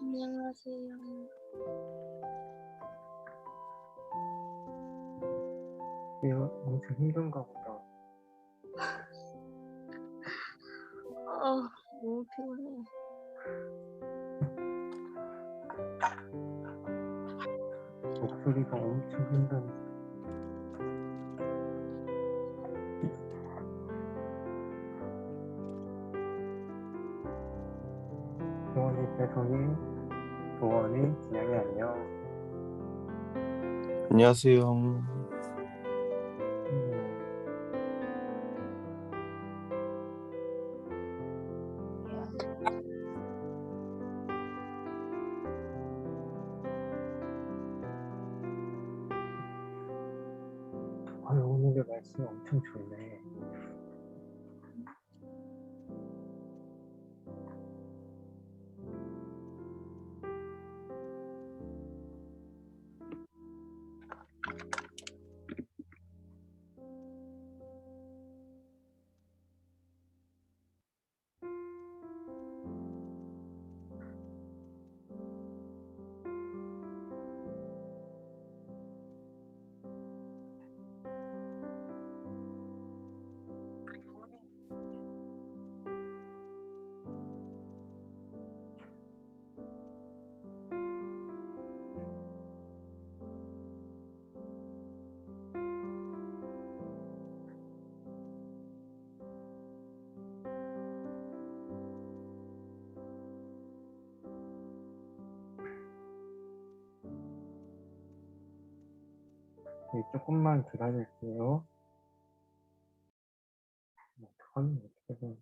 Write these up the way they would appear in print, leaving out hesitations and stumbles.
안녕하세요. 이거 엄청 힘든가 보다. 너무 피곤해. 목소리가 엄청 힘든. 도원이, 배송이, 도원이, 진영이 안녕. 안녕하세요. 오늘의 날씨 엄청 좋네. 조금만 기다릴게요. 어떡하면 어떻게 되는지.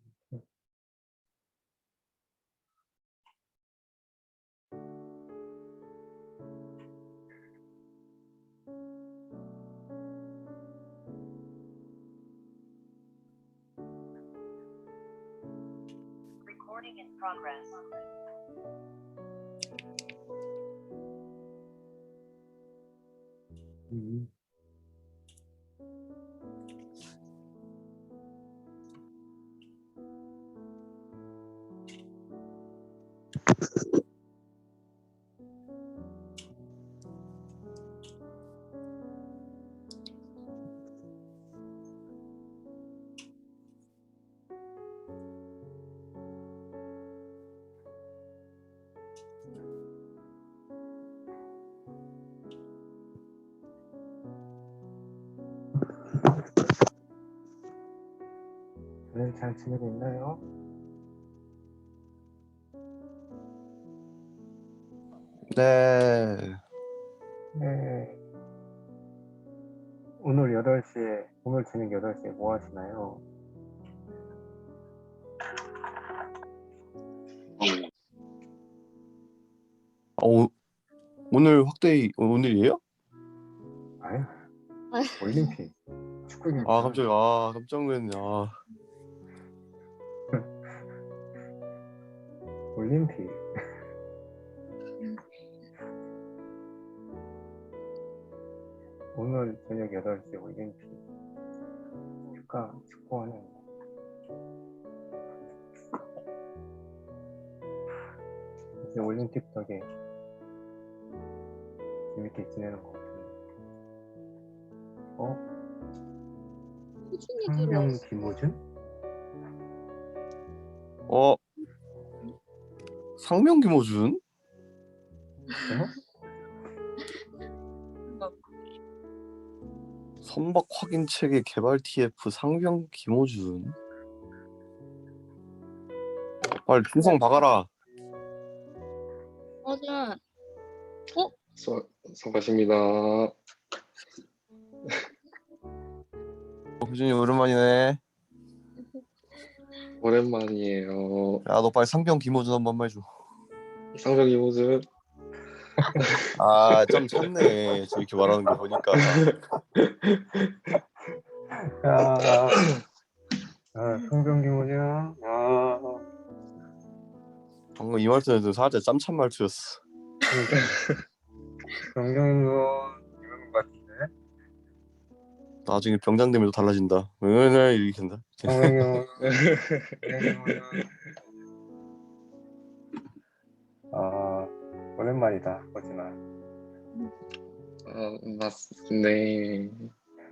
Recording in progress. 오늘 잘 지내고 있나요? 네. 네. 오늘 8시에, 오늘 저녁 8시에 뭐 하시나요? 오늘 확대이 오늘이에요? 아유, 올림픽. 축구니까. 깜짝 놀랐네. 올림픽. 오늘 저녁 8시 올림픽. 축구하는. 이제 올림픽 덕에 재밌게 지내는 것 같은데. 상병 김호준? 상명 김호준? 선박 확인 체계 개발 TF 상병 김호준. 빨리 풍성 박아라. 맞아. 수고하십니다. 호준이 오랜만이네. 오랜만이에요. 야, 너 빨리 상병 김호준 한 번만 해줘. 상병 이모즈. 좀 찼네. 저렇게 말하는 거 보니까. 상병 김호준. 방금 이 말투는 살짝 짬찬 말투였어. 정경인 거 이러는 것 같은데. 나중에 병장 되면 또 달라진다. 왜 이렇게 한다. 상병 오랜만이다 거진아. 네.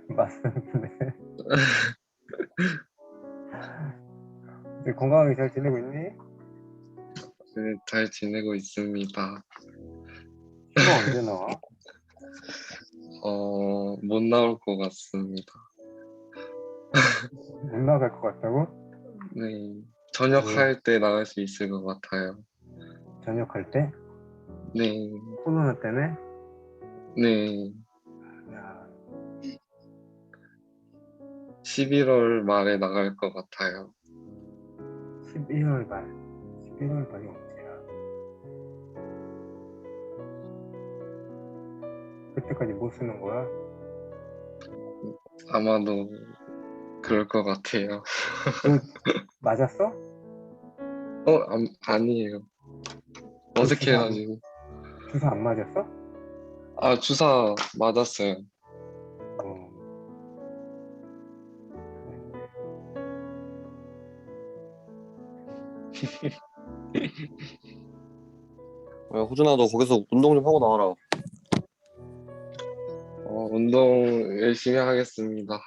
맞는데. 건강하게 잘 지내고 있니? 네, 잘 지내고 있습니다. 휴가 언제 나와? 못 나올 것 같습니다. 못 나갈 것 같다고? 네. 전역할 때 나갈 수 있을 것 같아요. 전역할 때? 네. 코로나 때문에? 네. 야, 11월 말에 나갈 것 같아요. 11월 말. 11월 말이 언제야? 그때까지 못 쓰는 거야? 아마도 그럴 것 같아요. 맞았어? 아니에요. 그 어색해가지고. 주사 안 맞았어? 주사 맞았어요. 어. 야, 호준아, 너 거기서 운동 좀 하고 나와라. 운동 열심히 하겠습니다.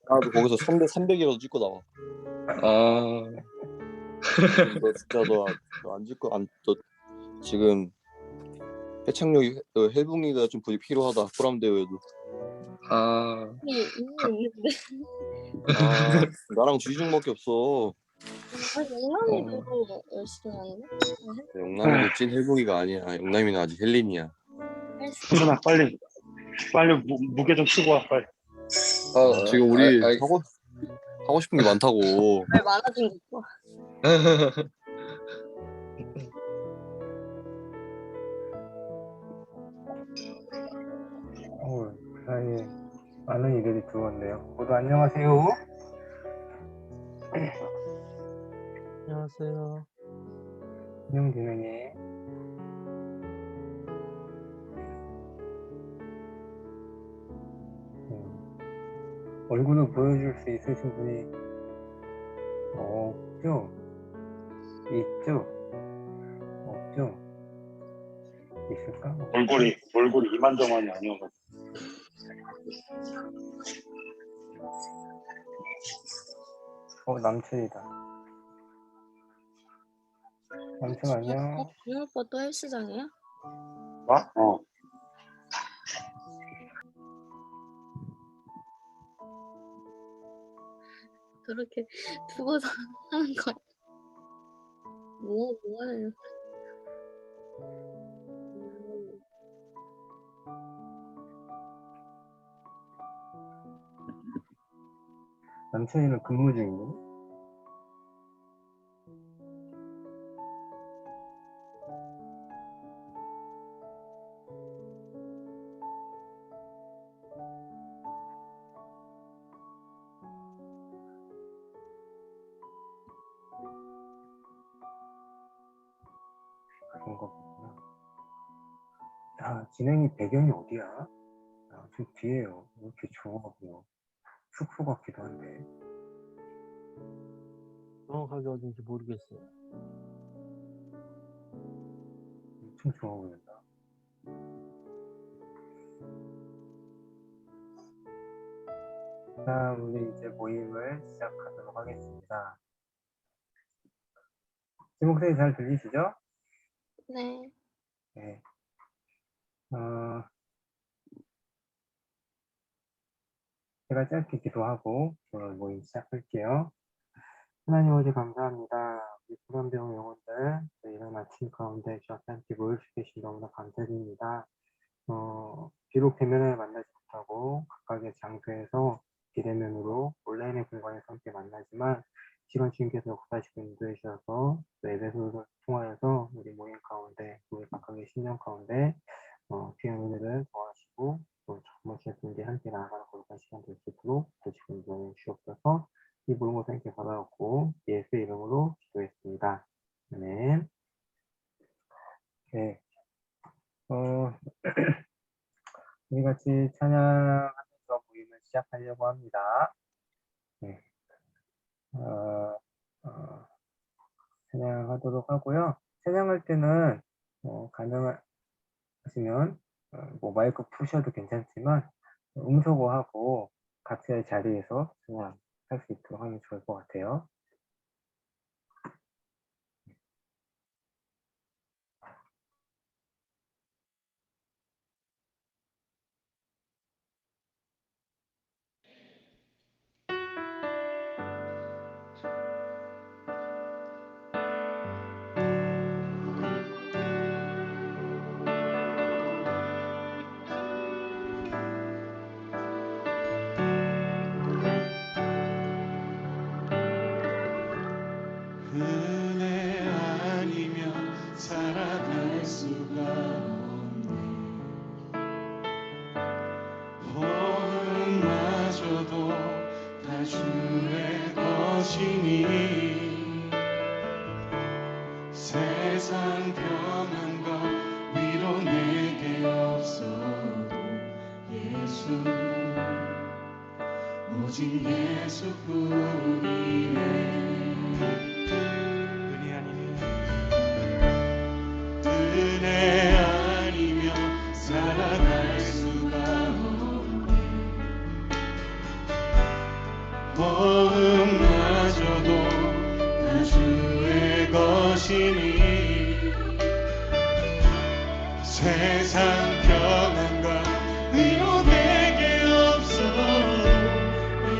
나도 거기서 3대 300이라도 찍고 나와. 아, 너 진짜 너안 찍고 너 지금 해창력이 헬붕이가 좀 필요하다. 포람 대회에도. 이미 있는데. 나랑 주의종밖에 없어. 영남이도 열심히 하는데? 영남이도 찐 헬붕이가 아니야. 영남이는 아직 헬린이야. 호준아 빨리 무게 좀 쓰고 와 빨리. 지금 우리 하고 싶은 게 많다고. 말 많아진 거 있고. 그 사이에 많은 이들이 들어왔네요. 모두 안녕하세요. 안녕하세요. 안녕 진행해. 얼굴을 보여줄 수 있으신 분이 없죠? 있죠? 없죠? 있을까? 얼굴이 이만저만이 아니어가지고. 남친이다. 남친 안녕. 오늘 오빠 또 헬스장이야? 어? 그렇게 두고서 하는 거야? 뭐하냐? 남친이는 근무 중이니? 그런 거구나. 진행이 배경이 어디야? 좀 뒤에요. 왜 이렇게 조용하고요. 숙소 같기도 한데. 정확하게 어딘지 모르겠어요. 엄청 좋아 보인다. 자, 우리 이제 모임을 시작하도록 하겠습니다. 제 목소리 잘 들리시죠? 네. 네. 제가 짧게 기도하고 오늘 모임 시작할게요. 하나님 아버지 감사합니다. 우리 불안병 영혼들 이런 아침 가운데 주님께 함께 모일 수 계신 너무나 감사드립니다. 비록 대면을 만나지 못하고 각각의 장소에서 비대면으로 온라인의 공간에서 함께 만나지만 시간 주님께서 역사하시고 인도해 주셔서 예배소를 통하여서 우리 모임 가운데 우리 각각의 신령 가운데 귀한 은혜를 더하시고 또 정말 분들이 함께 나아가는 거룩한 시간 될 수 있도록 도와주시고 인도해 주시옵소서. 이 모든 것을 함께 받아갖고 예수의 이름으로 기도했습니다. 아멘. 네. 우리 같이 찬양하면서 모임을 시작하겠습니다. 찬양하도록 하고요. 찬양할 때는 가능하시면 뭐 마이크 푸셔도 괜찮지만 음소거하고 각자의 자리에서 찬양할 수 있도록 하면 좋을 것 같아요. 은혜 아니면 살아갈 수가 없네. 복음마저도 다 주의 것이니 세상 평안과 위로 내게 없어도 예수 오직 예수뿐이네. 은혜 아니면 살아갈 수가 없네. 복음마저도 다 주의 것이니 세상 평안과 위로 내게 없어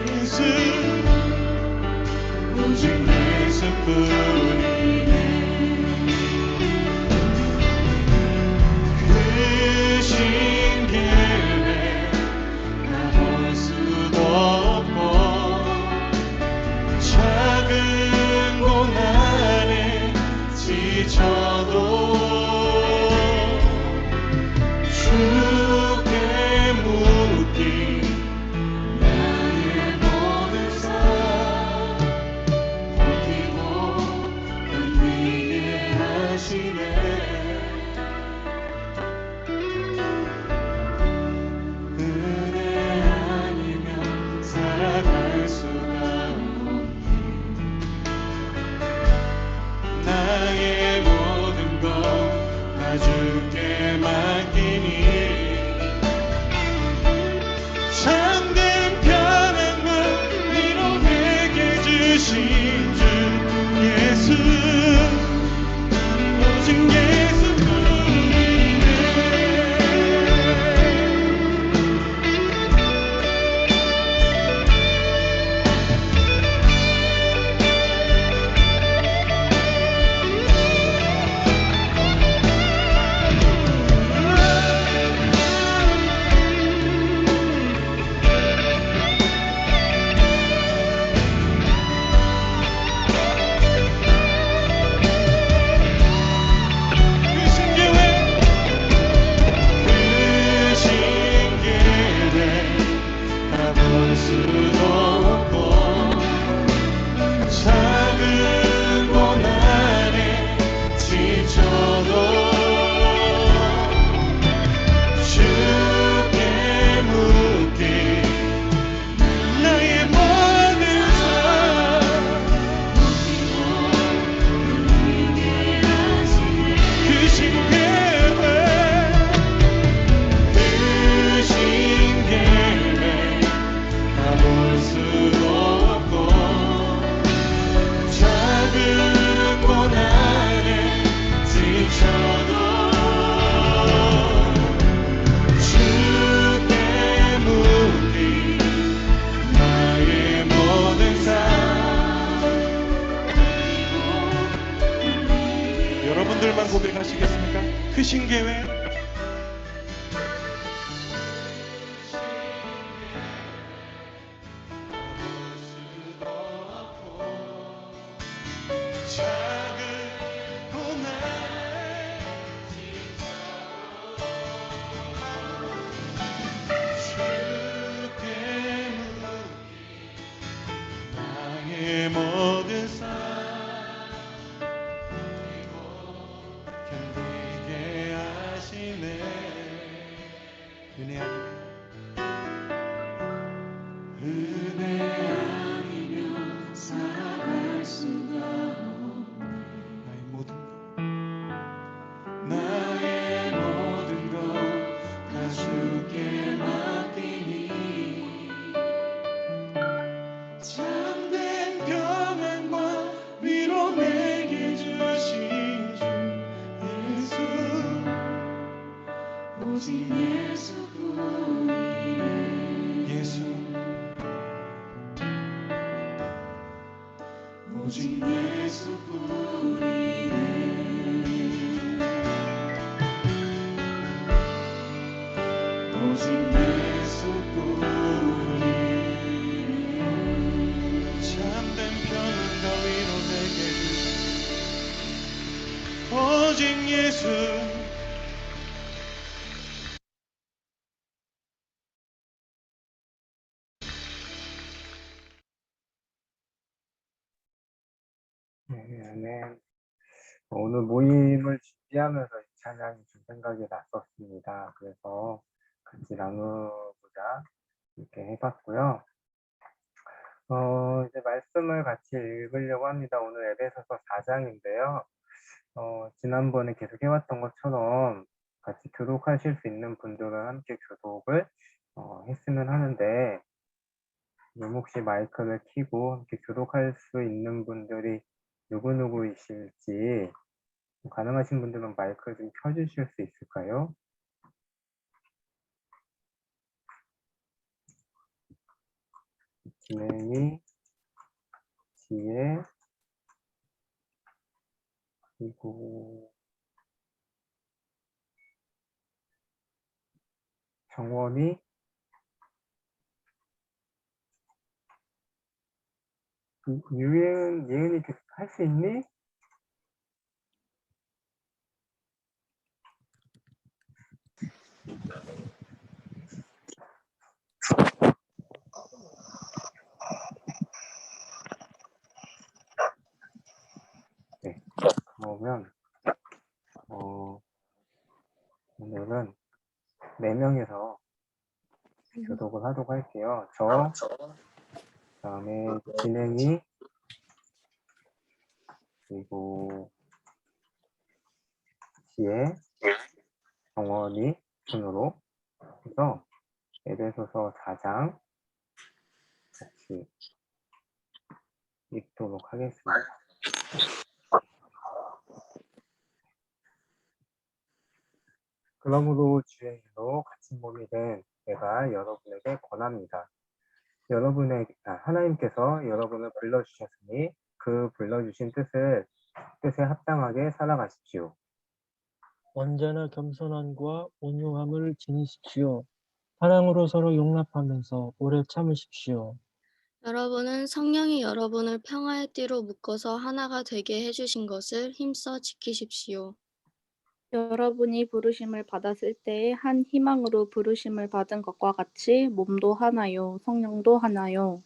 예수 오직 예수뿐이네. 지쳐도 주께 묻기 나의 모든 삶 버티고 견디게 하시네. 은혜 아니면 살아갈 수가 없네. 나의 모든 것 다 주께 맡기니 참된 평안과 위로 내게 주신 주 예수 오직 예수뿐이네. 여러분들만 고백하시겠습니까? 크신 계획 나의 모든 삶 견디게 하시 오직 예수. 네, 아멘. 오늘 모임을 준비하면서 이 찬양이 좀 생각이 났었습니다. 그래서 같이 나누고자 이렇게 해봤고요. 이제 말씀을 같이 읽으려고 합니다. 오늘 에베소서 4장인데요. 지난번에 계속 해왔던 것처럼 같이 교독하실 수 있는 분들은 함께 교독을 했으면 하는데, 혹시 마이크를 켜고 함께 교독할 수 있는 분들이 누구누구이실지, 가능하신 분들은 마이크를 좀 켜주실 수 있을까요? 진행이, 지혜, 그리고 정원이, 예은이 할 수 있니? 네, 그러면 오늘은 4명이서 교독을 하도록 할게요. 그다음에 진행이, 그리고 지혜, 정원이 순으로 해서 에베소서 4장 같이 읽도록 하겠습니다. 그러므로 주의 일로 갇힌 몸이 된 내가 여러분에게 권합니다. 하나님께서 여러분을 불러주셨으니 그 불러주신 뜻에 합당하게 살아가십시오. 언제나 겸손함과 온유함을 지니십시오. 사랑으로 서로 용납하면서 오래 참으십시오. 여러분은 성령이 여러분을 평화의 띠로 묶어서 하나가 되게 해주신 것을 힘써 지키십시오. 여러분이 부르심을 받았을 때에 한 희망으로 부르심을 받은 것과 같이 몸도 하나요, 성령도 하나요.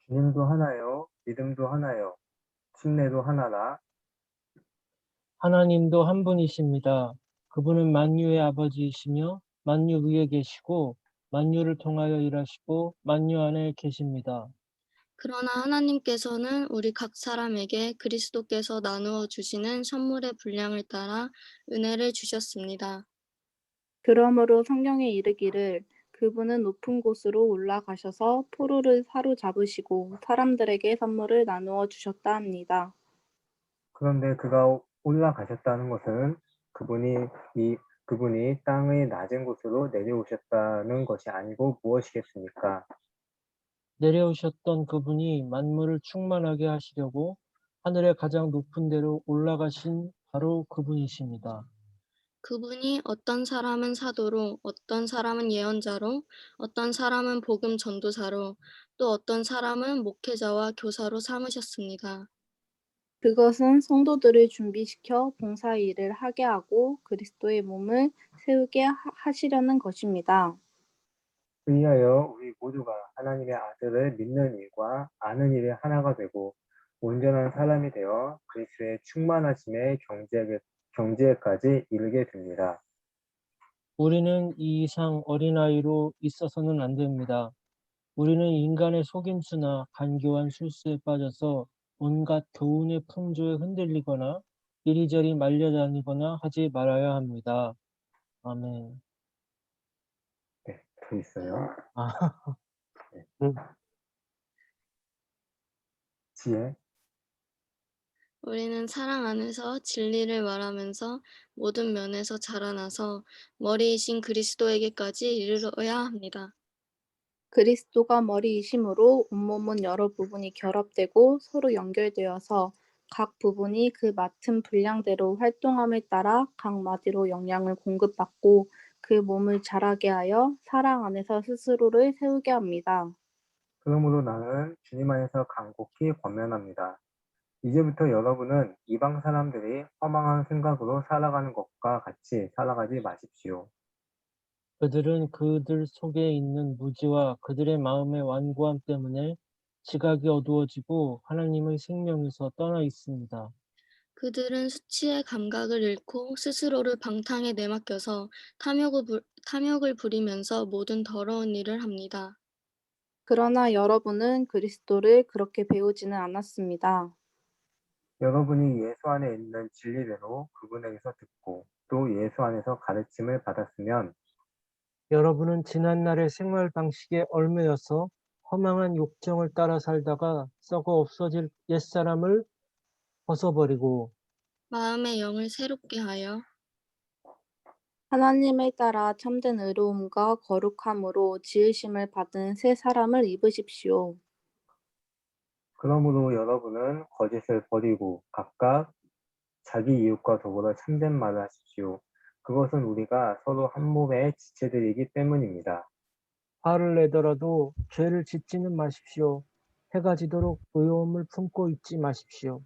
주님도 하나요, 믿음도 하나요, 침례도 하나라. 하나님도 한 분이십니다. 그분은 만유의 아버지이시며 만유 위에 계시고 만유를 통하여 일하시고 만유 안에 계십니다. 그러나 하나님께서는 우리 각 사람에게 그리스도께서 나누어 주시는 선물의 분량을 따라 은혜를 주셨습니다. 그러므로 성경에 이르기를 그분은 높은 곳으로 올라가셔서 포로를 사로잡으시고 사람들에게 선물을 나누어 주셨다 합니다. 그런데 그가 올라가셨다는 것은 그분이 땅의 낮은 곳으로 내려오셨다는 것이 아니고 무엇이겠습니까? 내려오셨던 그분이 만물을 충만하게 하시려고 하늘의 가장 높은 데로 올라가신 바로 그분이십니다. 그분이 어떤 사람은 사도로, 어떤 사람은 예언자로, 어떤 사람은 복음 전도사로, 또 어떤 사람은 목회자와 교사로 삼으셨습니다. 그것은 성도들을 준비시켜 봉사의 일을 하게 하고 그리스도의 몸을 세우게 하시려는 것입니다. 그리하여 우리 모두가 하나님의 아들을 믿는 일과 아는 일에 하나가 되고 온전한 사람이 되어 그리스도의 충만하심의 경지에까지 이르게 됩니다. 우리는 이 이상 어린아이로 있어서는 안 됩니다. 우리는 인간의 속임수나 간교한 술수에 빠져서 온갖 교훈의 풍조에 흔들리거나 이리저리 말려다니거나 하지 말아야 합니다. 아멘. 네, 더 있어요. 지혜. 우리는 사랑 안에서 진리를 말하면서 모든 면에서 자라나서 머리이신 그리스도에게까지 이르러야 합니다. 그리스도가 머리이심으로 온몸은 여러 부분이 결합되고 서로 연결되어서 각 부분이 그 맡은 분량대로 활동함에 따라 각 마디로 영향을 공급받고 그 몸을 자라게 하여 사랑 안에서 스스로를 세우게 합니다. 그러므로 나는 주님 안에서 간곡히 권면합니다. 이제부터 여러분은 이방 사람들이 허망한 생각으로 살아가는 것과 같이 살아가지 마십시오. 그들은 그들 속에 있는 무지와 그들의 마음의 완고함 때문에 지각이 어두워지고 하나님의 생명에서 떠나 있습니다. 그들은 수치의 감각을 잃고 스스로를 방탕에 내맡겨서 탐욕을 부리면서 모든 더러운 일을 합니다. 그러나 여러분은 그리스도를 그렇게 배우지는 않았습니다. 여러분이 예수 안에 있는 진리대로 그분에게서 듣고 또 예수 안에서 가르침을 받았으면 여러분은 지난날의 생활 방식에 얽매여서 허망한 욕정을 따라 살다가 썩어 없어질 옛사람을 벗어버리고 마음의 영을 새롭게 하여 하나님을 따라 참된 의로움과 거룩함으로 지으심을 받은 새 사람을 입으십시오. 그러므로 여러분은 거짓을 버리고 각각 자기 이웃과 더불어 참된 말을 하십시오. 그것은 우리가 서로 한 몸의 지체들이기 때문입니다. 화를 내더라도 죄를 짓지는 마십시오. 해가 지도록 의로움을 품고 있지 마십시오.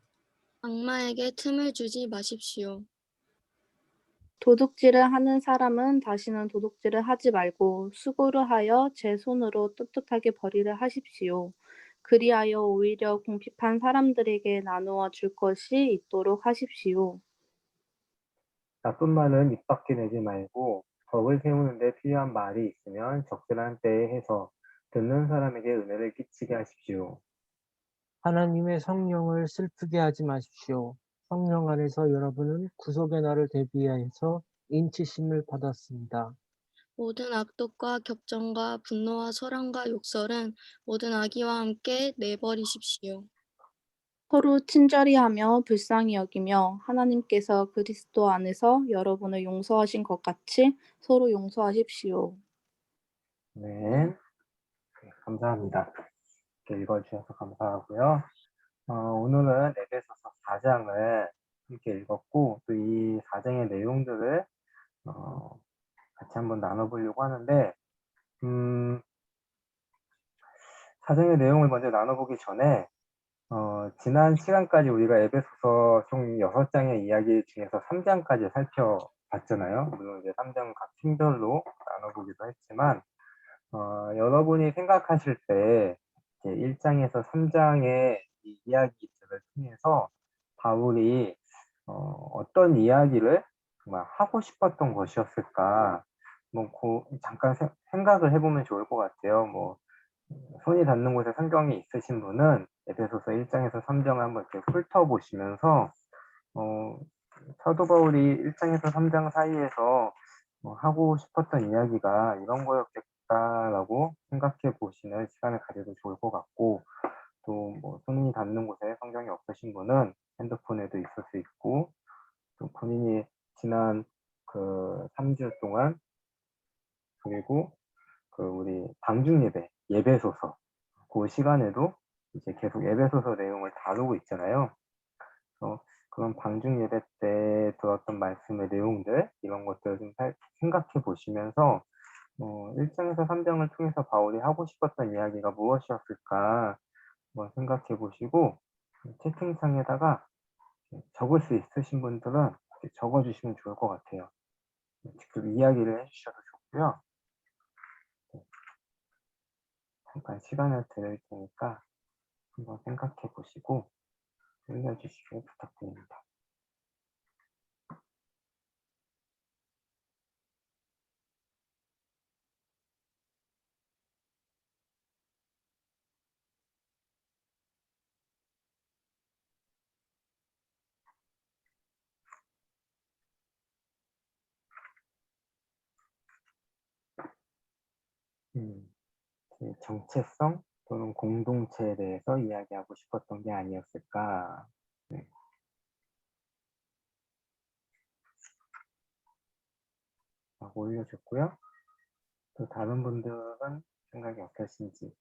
악마에게 틈을 주지 마십시오. 도둑질을 하는 사람은 다시는 도둑질을 하지 말고 수고를 하여 제 손으로 떳떳하게 벌이를 하십시오. 그리하여 오히려 궁핍한 사람들에게 나누어 줄 것이 있도록 하십시오. 나쁜 말은 입 밖에 내지 말고 덕을 세우는 데 필요한 말이 있으면 적절한 때에 해서 듣는 사람에게 은혜를 끼치게 하십시오. 하나님의 성령을 슬프게 하지 마십시오. 성령 안에서 여러분은 구속의 날을 대비해서 인치심을 받았습니다. 모든 악독과 격정과 분노와 소란과 욕설은 모든 악의와 함께 내버리십시오. 서로 친절히 하며 불쌍히 여기며 하나님께서 그리스도 안에서 여러분을 용서하신 것 같이 서로 용서하십시오. 네, 감사합니다. 이렇게 읽어주셔서 감사하고요. 오늘은 에베소서 4장을 함께 읽었고 또 이 4장의 내용들을 같이 한번 나눠보려고 하는데 4장의 내용을 먼저 나눠보기 전에 지난 시간까지 우리가 에베소서 총 6장의 이야기 중에서 3장까지 살펴봤잖아요. 물론 이제 3장 각 팀별로 나눠보기도 했지만 여러분이 생각하실 때 1장에서 3장의 이 이야기들을 통해서 바울이 어떤 이야기를 정말 하고 싶었던 것이었을까? 잠깐 생각을 해보면 좋을 것 같아요. 손이 닿는 곳에 성경이 있으신 분은 에베소서 1장에서 3장을 한번 이렇게 훑어보시면서 사도 바울이 1장에서 3장 사이에서 하고 싶었던 이야기가 이런 거였겠다라고 생각해 보시는 시간을 가져도 좋을 것 같고 또 손이 닿는 곳에 성경이 없으신 분은 핸드폰에도 있을 수 있고 또 본인이 지난 그 3주 동안 그리고 우리 방중 예배소서 그 시간에도 이제 계속 예배소서 내용을 다루고 있잖아요. 그래서 그런 방중 예배 때 들었던 말씀의 내용들 이런 것들을 좀 생각해 보시면서 1장에서 3장을 통해서 바울이 하고 싶었던 이야기가 무엇이었을까 생각해 보시고 채팅창에다가 적을 수 있으신 분들은 적어 주시면 좋을 것 같아요. 직접 이야기를 해주셔도 좋고요. 잠깐 시간을 드릴 테니까 한번 생각해 보시고 올려주시길 부탁드립니다. 정체성 또는 공동체에 대해서 이야기하고 싶었던 게 아니었을까. 네. 라고 올려줬고요. 또 다른 분들은 생각이 어떠신지.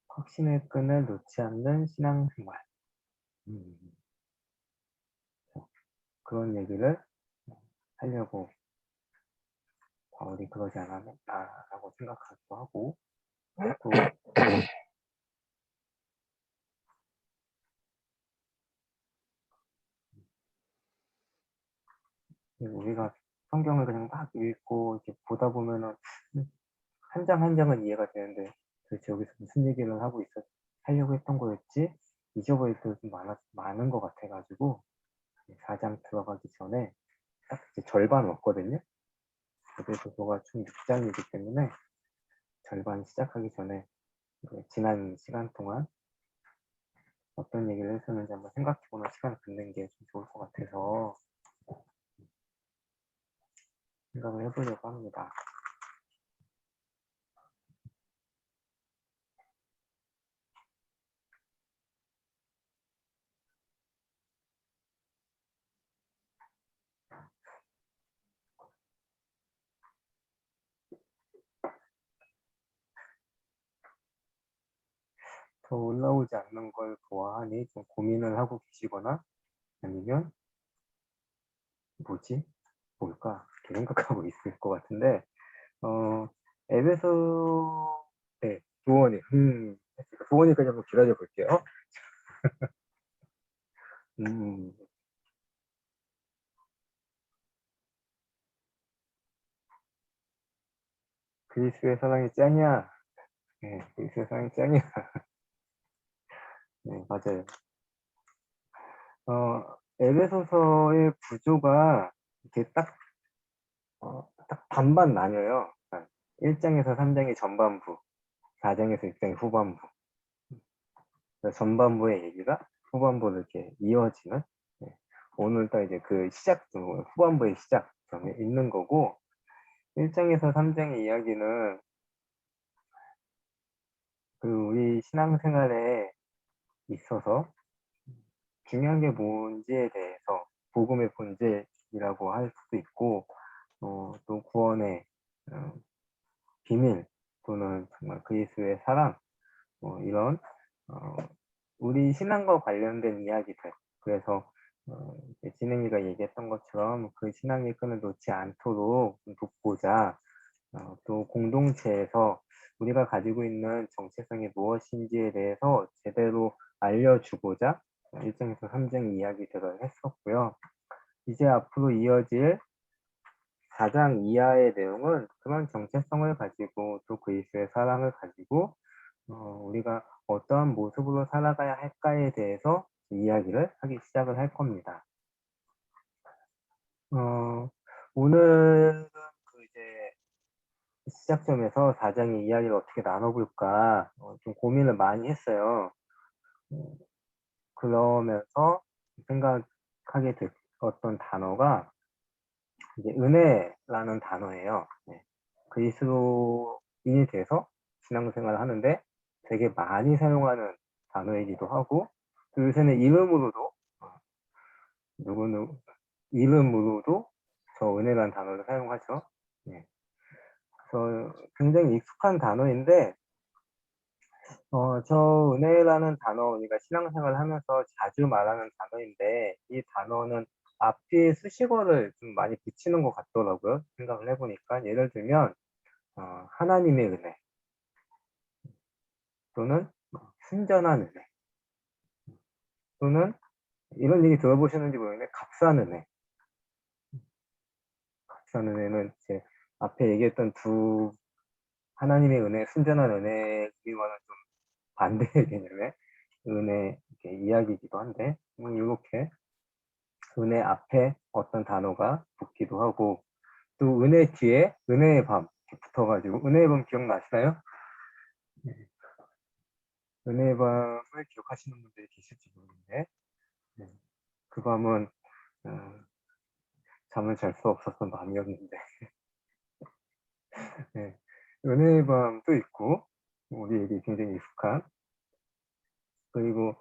확신의 끈을 놓지 않는 신앙생활. 그런 얘기를 하려고 바울이 그러지 않았나라고 생각하기도 하고 또 우리가 성경을 그냥 막 읽고 이렇게 보다 보면은 한 장 한 장은 이해가 되는데 도대체 여기서 무슨 얘기를 하려고 했던 거였지? 잊어버릴 때도 좀 많은 것 같아가지고 4장 들어가기 전에 딱 이제 절반 왔거든요. 에베소서가 총 6장이기 때문에 절반 시작하기 전에 지난 시간 동안 어떤 얘기를 했었는지 한번 생각해보는 시간을 갖는 게 좀 좋을 것 같아서 생각을 해보려고 합니다. 더 올라오지 않는 걸 보아하니 좀 고민을 하고 계시거나 아니면 뭘까? 이렇게 생각하고 있을 것 같은데 에베소 네, 도원이 도원이까지 한번 기다려 볼게요. 그리스의 사랑이 짱이야. 네, 그리스의 사랑이 짱이야. 네, 맞아요. 에베소서의 구조가 이렇게 딱 반반 나뉘어요. 그러니까 1장에서 3장이 전반부, 4장에서 6장이 후반부. 그래서 전반부의 얘기가 후반부로 이렇게 이어지는, 네. 오늘 딱 이제 그 후반부의 시작점에 있는 거고, 1장에서 3장의 이야기는 그 우리 신앙생활에 있어서 중요한 게 뭔지에 대해서 복음의 본질이라고 할 수도 있고, 또 구원의 비밀 또는 정말 그리스도의 사랑, 이런 우리 신앙과 관련된 이야기들. 그래서 진행이가 얘기했던 것처럼 그 신앙의 끈을 놓지 않도록 돕고자 또 공동체에서 우리가 가지고 있는 정체성이 무엇인지에 대해서 제대로 알려주고자 1장에서 3장 이야기들을 했었고요. 이제 앞으로 이어질 4장 이하의 내용은 그런 정체성을 가지고 또 그리스도의 사랑을 가지고 우리가 어떠한 모습으로 살아가야 할까에 대해서 이야기를 하기 시작을 할 겁니다. 오늘은 그 이제 시작점에서 4장의 이야기를 어떻게 나눠볼까 좀 고민을 많이 했어요. 그러면서 생각하게 됐던 단어가 이제 은혜라는 단어예요. 네. 그리스도인이 돼서 신앙생활을 하는데 되게 많이 사용하는 단어이기도 하고 또 요새는 이름으로도 이름으로도 저 은혜라는 단어를 사용하죠. 네. 그래서 굉장히 익숙한 단어인데 저 은혜라는 단어 우리가 신앙생활을 하면서 자주 말하는 단어인데 이 단어는 앞뒤에 수식어를 좀 많이 붙이는 것 같더라고요. 생각을 해보니까 예를 들면 하나님의 은혜 또는 순전한 은혜 또는 이런 얘기 들어보셨는지 모르겠는데 값싼 은혜. 값싼 은혜는 이제 앞에 얘기했던 두 하나님의 은혜, 순전한 은혜와는 좀 반대의 개념의 은혜 이야기이기도 한데 이렇게 은혜 앞에 어떤 단어가 붙기도 하고 또 은혜 뒤에 은혜의 밤 붙어가지고 은혜의 밤 기억나시나요? 네. 은혜의 밤을 기억하시는 분들이 계실지 모르겠는데 네. 그 밤은 잠을 잘 수 없었던 밤이었는데 네. 은혜의 밤도 있고 우리에게 굉장히 익숙한 그리고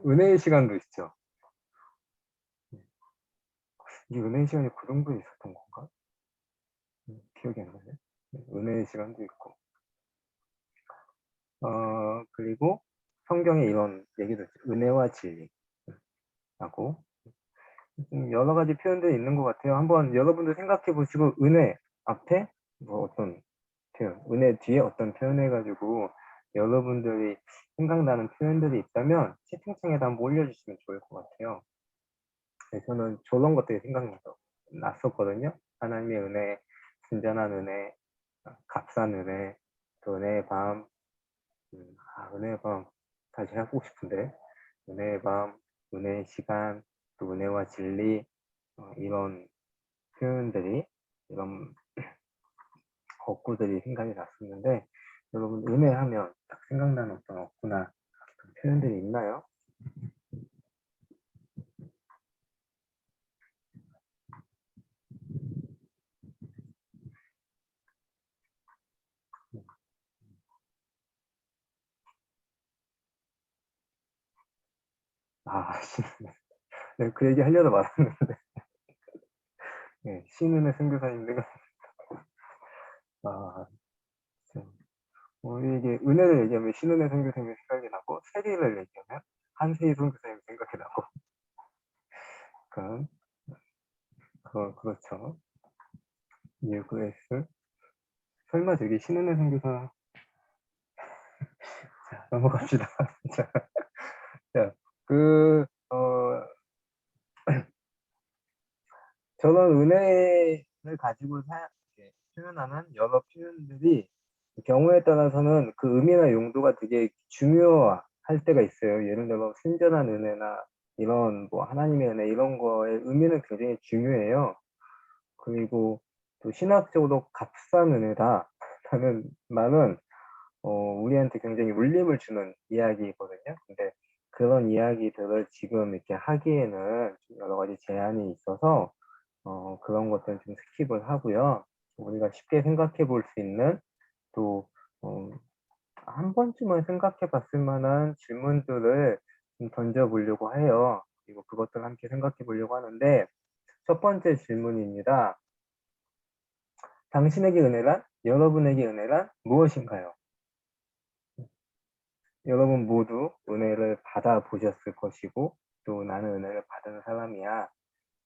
은혜의 시간도 있죠. 이 은혜의 시간이 그 정도에 있었던 건가? 기억이 안 나네. 은혜의 시간도 있고 그리고 성경에 이런 얘기도 있죠. 은혜와 진리라고 여러 가지 표현들이 있는 것 같아요. 한번 여러분들 생각해 보시고 은혜 앞에 뭐 어떤 표현, 은혜 뒤에 어떤 표현해가지고 여러분들이 생각나는 표현들이 있다면 채팅창에다 한번 올려주시면 좋을 것 같아요. 네, 저는 저런 것들이 났었거든요. 하나님의 은혜, 순전한 은혜, 값싼 은혜, 또 은혜의 밤, 은혜의 밤 다시 해보고 싶은데, 은혜의 밤, 은혜의 시간, 또 은혜와 진리, 이런 표현들이, 이런 어구들이 생각이 났었는데, 여러분 은혜하면 딱 생각나는 어떤 어구나 그런 표현들이 있나요? 네, 그 얘기 하려다 말았는데, 네, 신은혜 선교사님 생각, 참. 이게 은혜를 얘기하면 신은혜 선교사님 생각이 나고, 세리를 얘기하면 한세희 선교사님 생각이 나고, 그렇죠. UVS. 설마 저기 신은혜 선교사, 자, 넘어갑시다. 자, 자, 저는 은혜를 가지고 이렇게 표현하는 여러 표현들이 경우에 따라서는 그 의미나 용도가 되게 중요할 때가 있어요. 예를 들어 순전한 은혜나 이런 뭐 하나님의 은혜 이런 거의 의미는 굉장히 중요해요. 그리고 또 신학적으로 값싼 은혜다라는 말은 우리한테 굉장히 울림을 주는 이야기거든요. 근데 그런 이야기들을 지금 이렇게 하기에는 좀 여러 가지 제한이 있어서 그런 것들은 좀 스킵을 하고요. 우리가 쉽게 생각해 볼 수 있는 또 한 번쯤은 생각해 봤을 만한 질문들을 좀 던져 보려고 해요. 그리고 그것들 함께 생각해 보려고 하는데 첫 번째 질문입니다. 당신에게 은혜란? 여러분에게 은혜란 무엇인가요? 여러분 모두 은혜를 받아 보셨을 것이고 또 나는 은혜를 받은 사람이야.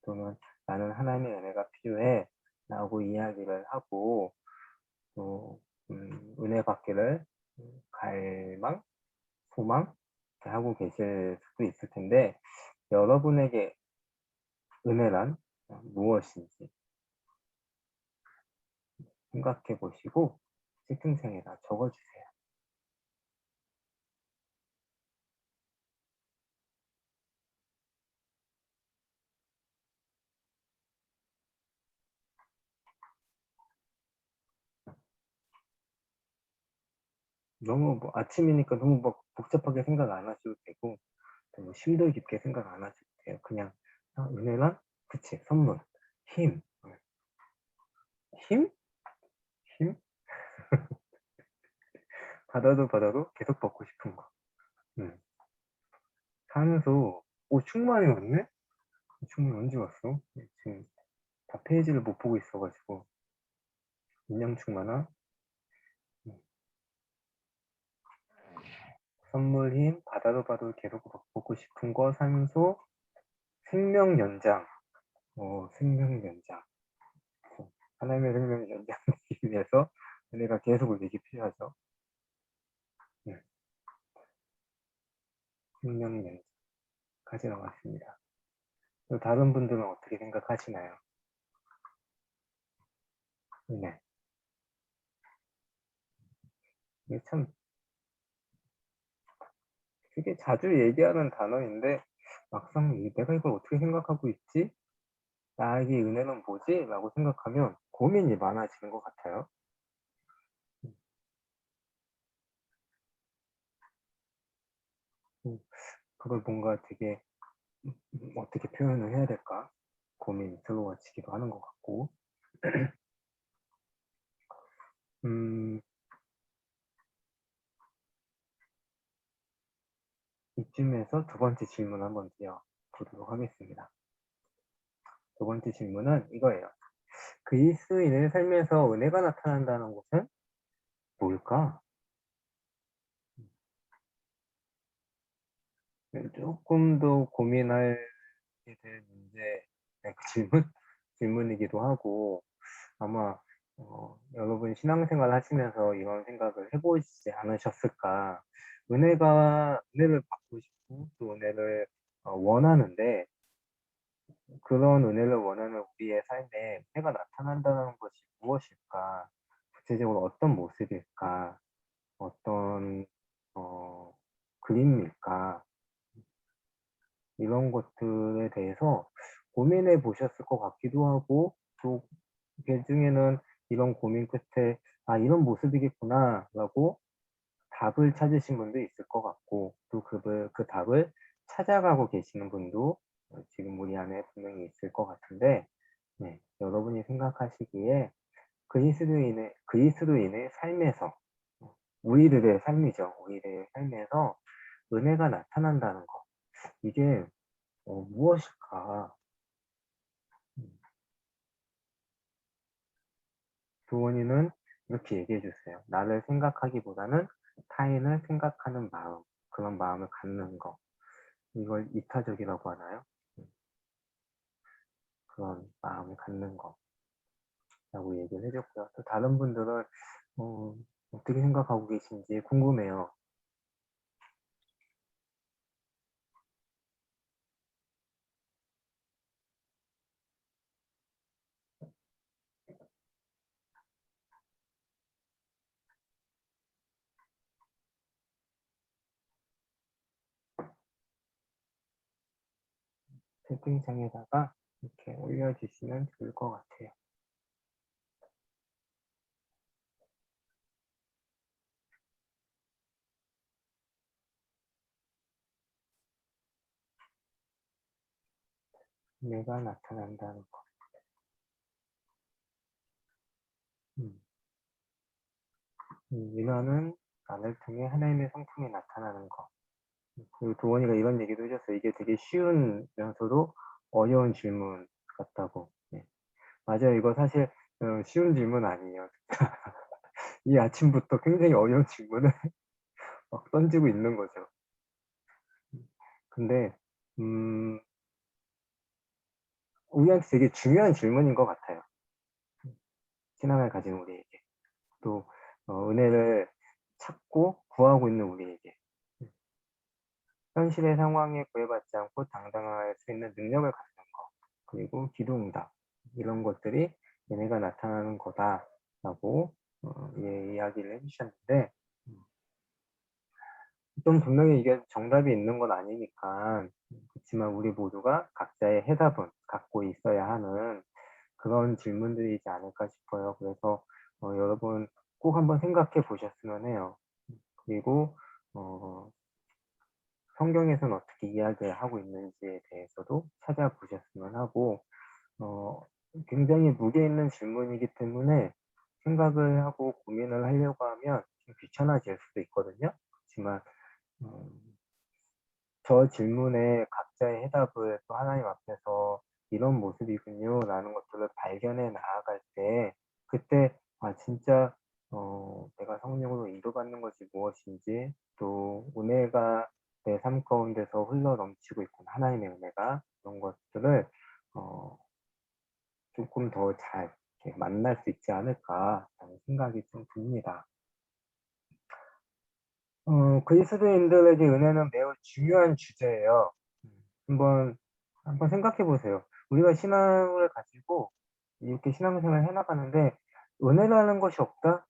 또는 나는 하나님의 은혜가 필요해 라고 이야기를 하고 또 은혜 받기를 갈망, 소망 이렇게 하고 계실 수도 있을 텐데 여러분에게 은혜란 무엇인지 생각해 보시고 채팅창에다 적어주세요. 너무 뭐 아침이니까 너무 막 복잡하게 생각 안 하셔도 되고 너무 심도 깊게 생각 안 하셔도 돼요. 그냥 은혜란? 그치, 선물, 힘, 힘? 힘? 받아도 계속 받고 싶은 거. 산소, 충만이 왔네? 충만 언제 왔어? 지금 다 페이지를 못 보고 있어가지고. 인형 충만아? 선물 힘, 받아도 계속 받고 싶은 거, 산소, 생명 연장. 생명 연장. 하나님의 생명 연장되기 위해서 은혜가 계속 우리에게 필요하죠. 생명 연장까지 나왔습니다. 또 다른 분들은 어떻게 생각하시나요? 네. 이게 참 되게 자주 얘기하는 단어인데 막상 내가 이걸 어떻게 생각하고 있지? 나에게 은혜는 뭐지? 라고 생각하면 고민이 많아지는 것 같아요. 그걸 뭔가 되게 어떻게 표현을 해야 될까? 고민이 들어와지기도 하는 것 같고 이쯤에서 두 번째 질문 한번 드려보도록 하겠습니다. 두 번째 질문은 이거예요. 그리스도인의 삶에서 은혜가 나타난다는 것은 뭘까? 조금 더 고민하게 될 문제, 질문이기도 하고 아마 여러분 신앙생활 하시면서 이런 생각을 해보시지 않으셨을까? 은혜를 받고 싶고 또 은혜를 원하는데 그런 은혜를 원하는 우리의 삶에 은혜가 나타난다는 것이 무엇일까? 구체적으로 어떤 모습일까? 어떤 그림일까? 이런 것들에 대해서 고민해 보셨을 것 같기도 하고 또 그 중에는 이런 고민 끝에 '아 이런 모습이겠구나.'라고 답을 찾으신 분도 있을 것 같고 또 그 답을 찾아가고 계시는 분도 지금 우리 안에 분명히 있을 것 같은데 네, 여러분이 생각하시기에 그리스도인의 삶에서 우리들의 삶이죠. 우리들의 삶에서 은혜가 나타난다는 것. 이게 무엇일까? 조원이는 이렇게 얘기해 주세요. 나를 생각하기보다는 타인을 생각하는 마음, 그런 마음을 갖는 거. 이걸 이타적이라고 하나요? 그런 마음을 갖는 거라고 얘기를 해줬고요. 또 다른 분들은 어떻게 생각하고 계신지 궁금해요. 채팅창에다가 이렇게 올려주시면 좋을 것 같아요. 내가 나타난다는 것. 민화는 나를 통해 하나님의 성품이 나타나는 것. 그리고 도원이가 이런 얘기도 해줬어요. 이게 되게 쉬운면서도 어려운 질문 같다고. 네. 맞아요. 이거 사실 쉬운 질문 아니에요. 이 아침부터 굉장히 어려운 질문을 막 던지고 있는 거죠. 근데 우리한테 되게 중요한 질문인 것 같아요. 신앙을 가진 우리에게. 또 은혜를 찾고 구하고 있는 우리에게. 현실의 상황에 구애받지 않고 당당할 수 있는 능력을 갖는 것. 그리고 기도응답. 이런 것들이 은혜가 나타나는 거다라고 이야기를 해주셨는데 좀 분명히 이게 정답이 있는 건 아니니까 그렇지만 우리 모두가 각자의 해답은 갖고 있어야 하는 그런 질문들이지 않을까 싶어요. 그래서 여러분 꼭 한번 생각해 보셨으면 해요. 그리고 성경에서는 어떻게 이야기를 하고 있는지에 대해서도 찾아보셨으면 하고 굉장히 무게 있는 질문이기 때문에 생각을 하고 고민을 하려고 하면 좀 귀찮아질 수도 있거든요. 그렇지만 저 질문에 각자의 해답을 또 하나님 앞에서 이런 모습이군요 라는 것들을 발견해 나아갈 때 그때 진짜 내가 성령으로 인도받는 것이 무엇인지 또 은혜가 내 삶 가운데서 흘러 넘치고 있구나 하나님의 은혜가 그런 것들을 조금 더 잘 만날 수 있지 않을까라는 생각이 좀 듭니다. 그리스도인들에게 은혜는 매우 중요한 주제예요. 한번 생각해 보세요. 우리가 신앙을 가지고 이렇게 신앙생활을 해나가는데 은혜라는 것이 없다?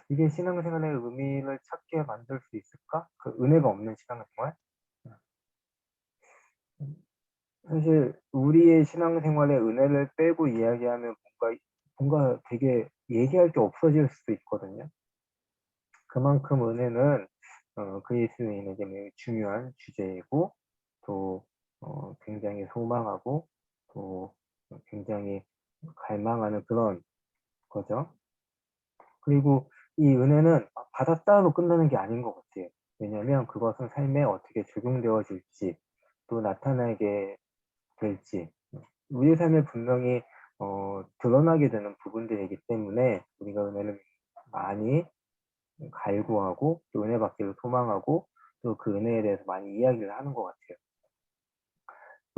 이게 신앙생활의 의미를 찾게 만들 수 있을까? 그 은혜가 없는 신앙생활? 사실 우리의 신앙생활에 은혜를 빼고 이야기하면 뭔가 되게 얘기할 게 없어질 수도 있거든요. 그만큼 은혜는 그리스도인에게 매우 중요한 주제이고 또 굉장히 소망하고 또 굉장히 갈망하는 그런 거죠. 그리고 이 은혜는 받았다로 끝나는 게 아닌 것 같아요. 왜냐하면 그것은 삶에 어떻게 적용되어질지 또 나타나게 될지 우리 삶에 분명히 드러나게 되는 부분들이기 때문에 우리가 은혜를 많이 갈구하고 또 은혜 받기를 소망하고 또 그 은혜에 대해서 많이 이야기를 하는 것 같아요.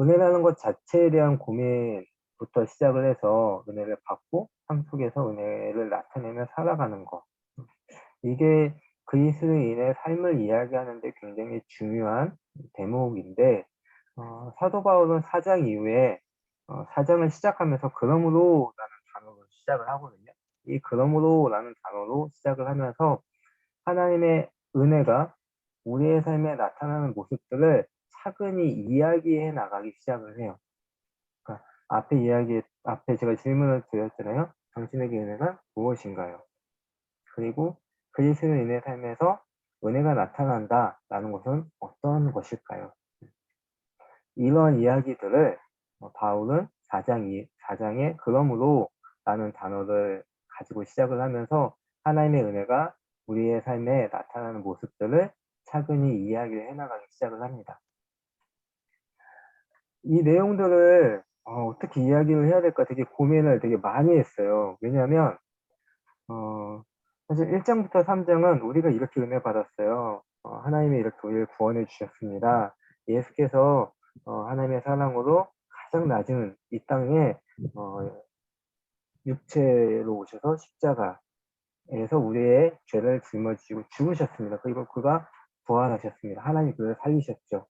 은혜라는 것 자체에 대한 고민 부터 시작을 해서 은혜를 받고 삶 속에서 은혜를 나타내며 살아가는 것. 이게 그리스도인의 삶을 이야기하는 데 굉장히 중요한 대목인데 사도 바울은 4장 이후에 4장을 시작하면서 그러므로 라는 단어로 시작을 하거든요. 이 그러므로 라는 단어로 시작을 하면서 하나님의 은혜가 우리의 삶에 나타나는 모습들을 차근히 이야기해 나가기 시작을 해요. 그러니까 앞에 제가 질문을 드렸잖아요. 당신에게 은혜가 무엇인가요? 그리고 그리스도인의 삶에서 은혜가 나타난다라는 것은 어떤 것일까요? 이런 이야기들을 바울은 4장에 그러므로 라는 단어를 가지고 시작을 하면서 하나님의 은혜가 우리의 삶에 나타나는 모습들을 차근히 이야기를 해나가기 시작을 합니다. 이 내용들을 어떻게 이야기를 해야 될까 되게 고민을 되게 많이 했어요. 왜냐하면 사실 1장부터 3장은 우리가 이렇게 은혜 받았어요. 하나님이 이렇게 우리를 구원해 주셨습니다. 예수께서 하나님의 사랑으로 가장 낮은 이 땅에 육체로 오셔서 십자가에서 우리의 죄를 짊어지고 죽으셨습니다. 그리고 그가 부활하셨습니다. 하나님 그를 살리셨죠.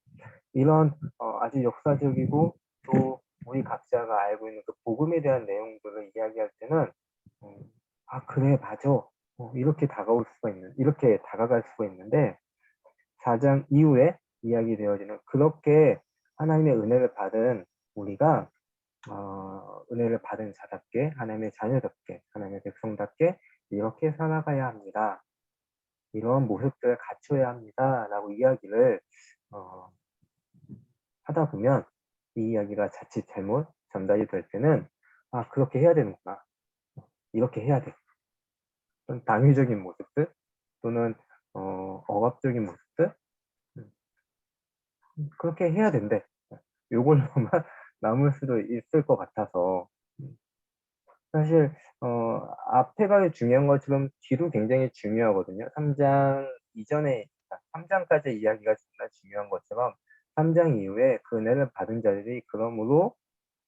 이런 아주 역사적이고 또 우리 각자가 알고 있는 그 복음에 대한 내용들을 이야기할 때는 아 그래 맞아 이렇게 이렇게 다가갈 수가 있는데 4장 이후에 이야기되어지는 그렇게 하나님의 은혜를 받은 우리가 은혜를 받은 자답게 하나님의 자녀답게 하나님의 백성답게 이렇게 살아가야 합니다. 이런 모습들을 갖춰야 합니다. 라고 이야기를 하다 보면 이 이야기가 자칫 잘못 전달이 될 때는 아 그렇게 해야 되는구나. 이렇게 해야 돼. 좀 당위적인 모습들 또는 억압적인 모습들 그렇게 해야 된대. 요걸로만 남을 수도 있을 것 같아서 사실 앞에가 중요한 것처럼 뒤도 굉장히 중요하거든요. 3장 이전에 3장까지 이야기가 정말 중요한 것처럼 3장 이후에 그 은혜를 받은 자들이 그러므로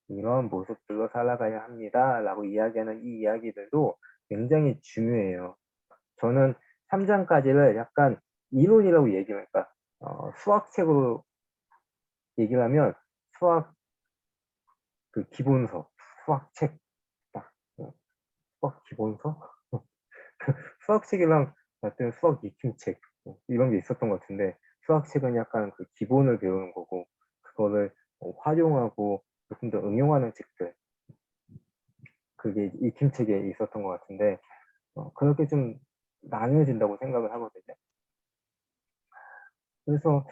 이런 모습들로 살아가야 합니다라고 이야기하는 이 이야기들도 굉장히 중요해요. 저는 3장까지를 약간 이론이라고 얘기할까 수학책으로 얘기를 하면 수학 그 기본서, 수학책 딱 수학 기본서? 수학책이랑 같은 수학 익힘책 이런 게 있었던 것 같은데 수학책은 약간 그 기본을 배우는 거고 그거를 활용하고 좀 더 응용하는 책들 그게 익힘책에 있었던 것 같은데 그렇게 좀 나뉘어진다고 생각을 하거든요. 그래서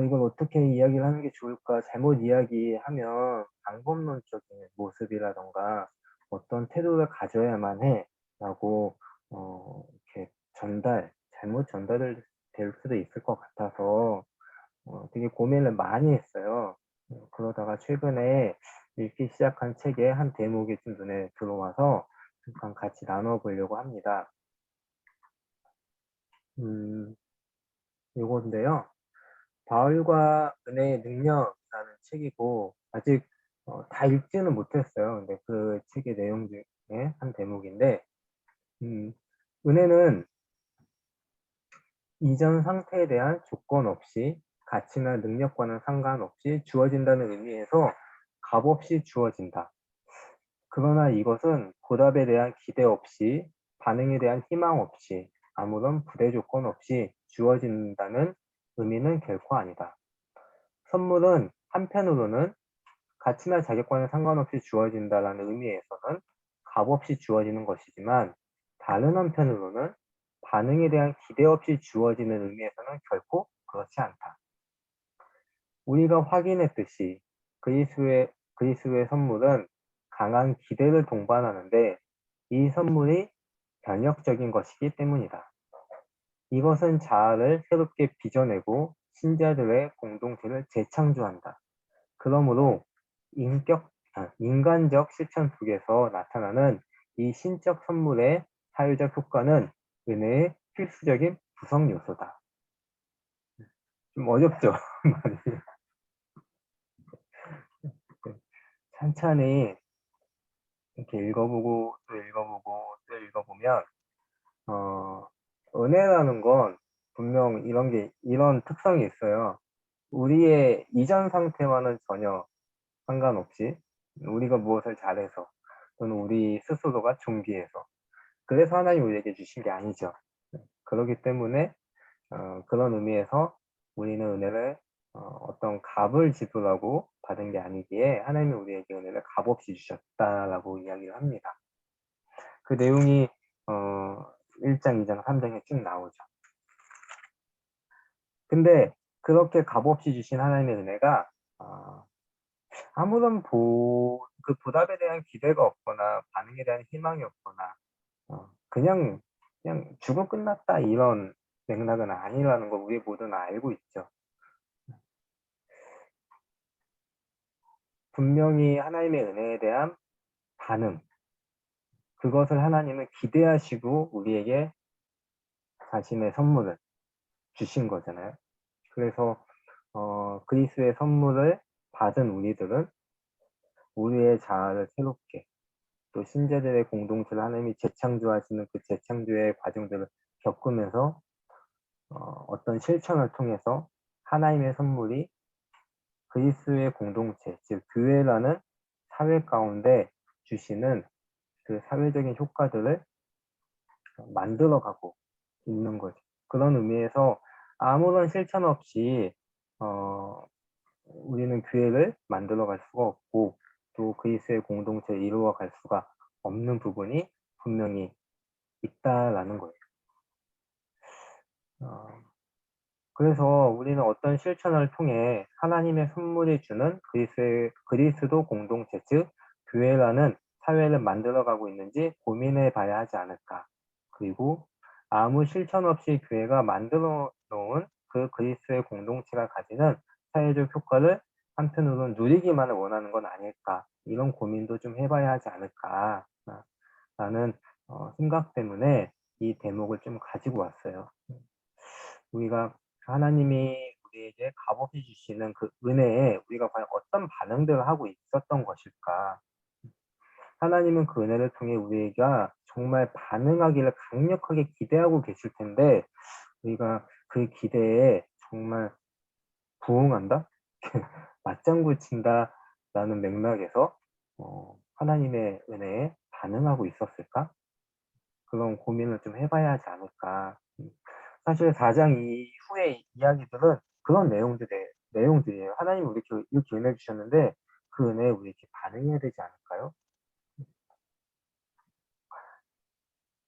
이걸 어떻게 이야기를 하는 게 좋을까 잘못 이야기하면 방법론적인 모습이라던가 어떤 태도를 가져야만 해 라고 이렇게 잘못 전달될 수도 있을 것 같아서 되게 고민을 많이 했어요. 그러다가 최근에 읽기 시작한 책의 한 대목이 좀 눈에 들어와서 잠깐 같이 나눠 보려고 합니다. 요건데요. 바울과 은혜의 능력이라는 책이고 아직 다 읽지는 못했어요. 근데 그 책의 내용 중에 한 대목인데 은혜는 이전 상태에 대한 조건 없이 가치나 능력과는 상관없이 주어진다는 의미에서 값없이 주어진다. 그러나 이것은 보답에 대한 기대 없이 반응에 대한 희망 없이 아무런 부대 조건 없이 주어진다는 의미는 결코 아니다. 선물은 한편으로는 가치나 자격과는 상관없이 주어진다는 의미에서는 값없이 주어지는 것이지만 다른 한편으로는 반응에 대한 기대 없이 주어지는 의미에서는 결코 그렇지 않다. 우리가 확인했듯이 그리스도의 선물은 강한 기대를 동반하는데 이 선물이 변혁적인 것이기 때문이다. 이것은 자아를 새롭게 빚어내고 신자들의 공동체를 재창조한다. 그러므로 인간적 실천 속에서 나타나는 이 신적 선물의 사회적 효과는 은혜의 필수적인 구성 요소다. 좀 어렵죠? 많이. 찬찬히 이렇게 읽어보고 또 읽어보고 또 읽어보면 은혜라는 건 분명 이런 특성이 있어요. 우리의 이전 상태와는 전혀 상관없이 우리가 무엇을 잘해서 또는 우리 스스로가 존귀해서 그래서 하나님 우리에게 주신 게 아니죠. 그렇기 때문에 그런 의미에서 우리는 은혜를 어떤 값을 지불하고 받은 게 아니기에 하나님이 우리에게 은혜를 값없이 주셨다라고 이야기를 합니다. 그 내용이 1장, 2장, 3장에 쭉 나오죠. 근데 그렇게 값없이 주신 하나님의 은혜가 아무런 그 보답에 대한 기대가 없거나 반응에 대한 희망이 없거나 그냥 주고 끝났다 이런 맥락은 아니라는 걸 우리 모두는 알고 있죠. 분명히 하나님의 은혜에 대한 반응, 그것을 하나님은 기대하시고 우리에게 자신의 선물을 주신 거잖아요. 그래서 그리스도의 선물을 받은 우리들은 우리의 자아를 새롭게 또 신자들의 공동체를 하나님이 재창조하시는 그 재창조의 과정들을 겪으면서 어떤 실천을 통해서 하나님의 선물이 그리스도의 공동체, 즉 교회라는 사회 가운데 주시는 그 사회적인 효과들을 만들어가고 있는 거죠. 그런 의미에서 아무런 실천 없이 우리는 교회를 만들어갈 수가 없고 또 그리스도의 공동체를 이루어갈 수가 없는 부분이 분명히 있다라는 거예요. 그래서 우리는 어떤 실천을 통해 하나님의 선물이 주는 그리스도 공동체, 즉 교회라는 사회를 만들어가고 있는지 고민해 봐야 하지 않을까. 그리고 아무 실천 없이 교회가 만들어 놓은 그 그리스도의 공동체가 가지는 사회적 효과를 한편으로는 누리기만을 원하는 건 아닐까. 이런 고민도 좀 해봐야 하지 않을까 라는 생각 때문에 이 대목을 좀 가지고 왔어요. 우리가 하나님이 우리에게 값없이 주시는 그 은혜에 우리가 과연 어떤 반응들을 하고 있었던 것일까? 하나님은 그 은혜를 통해 우리가 정말 반응하기를 강력하게 기대하고 계실 텐데 우리가 그 기대에 정말 부응한다? 맞장구 친다라는 맥락에서 하나님의 은혜에 반응하고 있었을까? 그런 고민을 좀 해봐야 하지 않을까. 사실 4장 이후의 이야기들은 그런 내용들이에요. 하나님이 이렇게 은혜 주셨는데 그 은혜에 우리 이렇게 반응해야 되지 않을까요?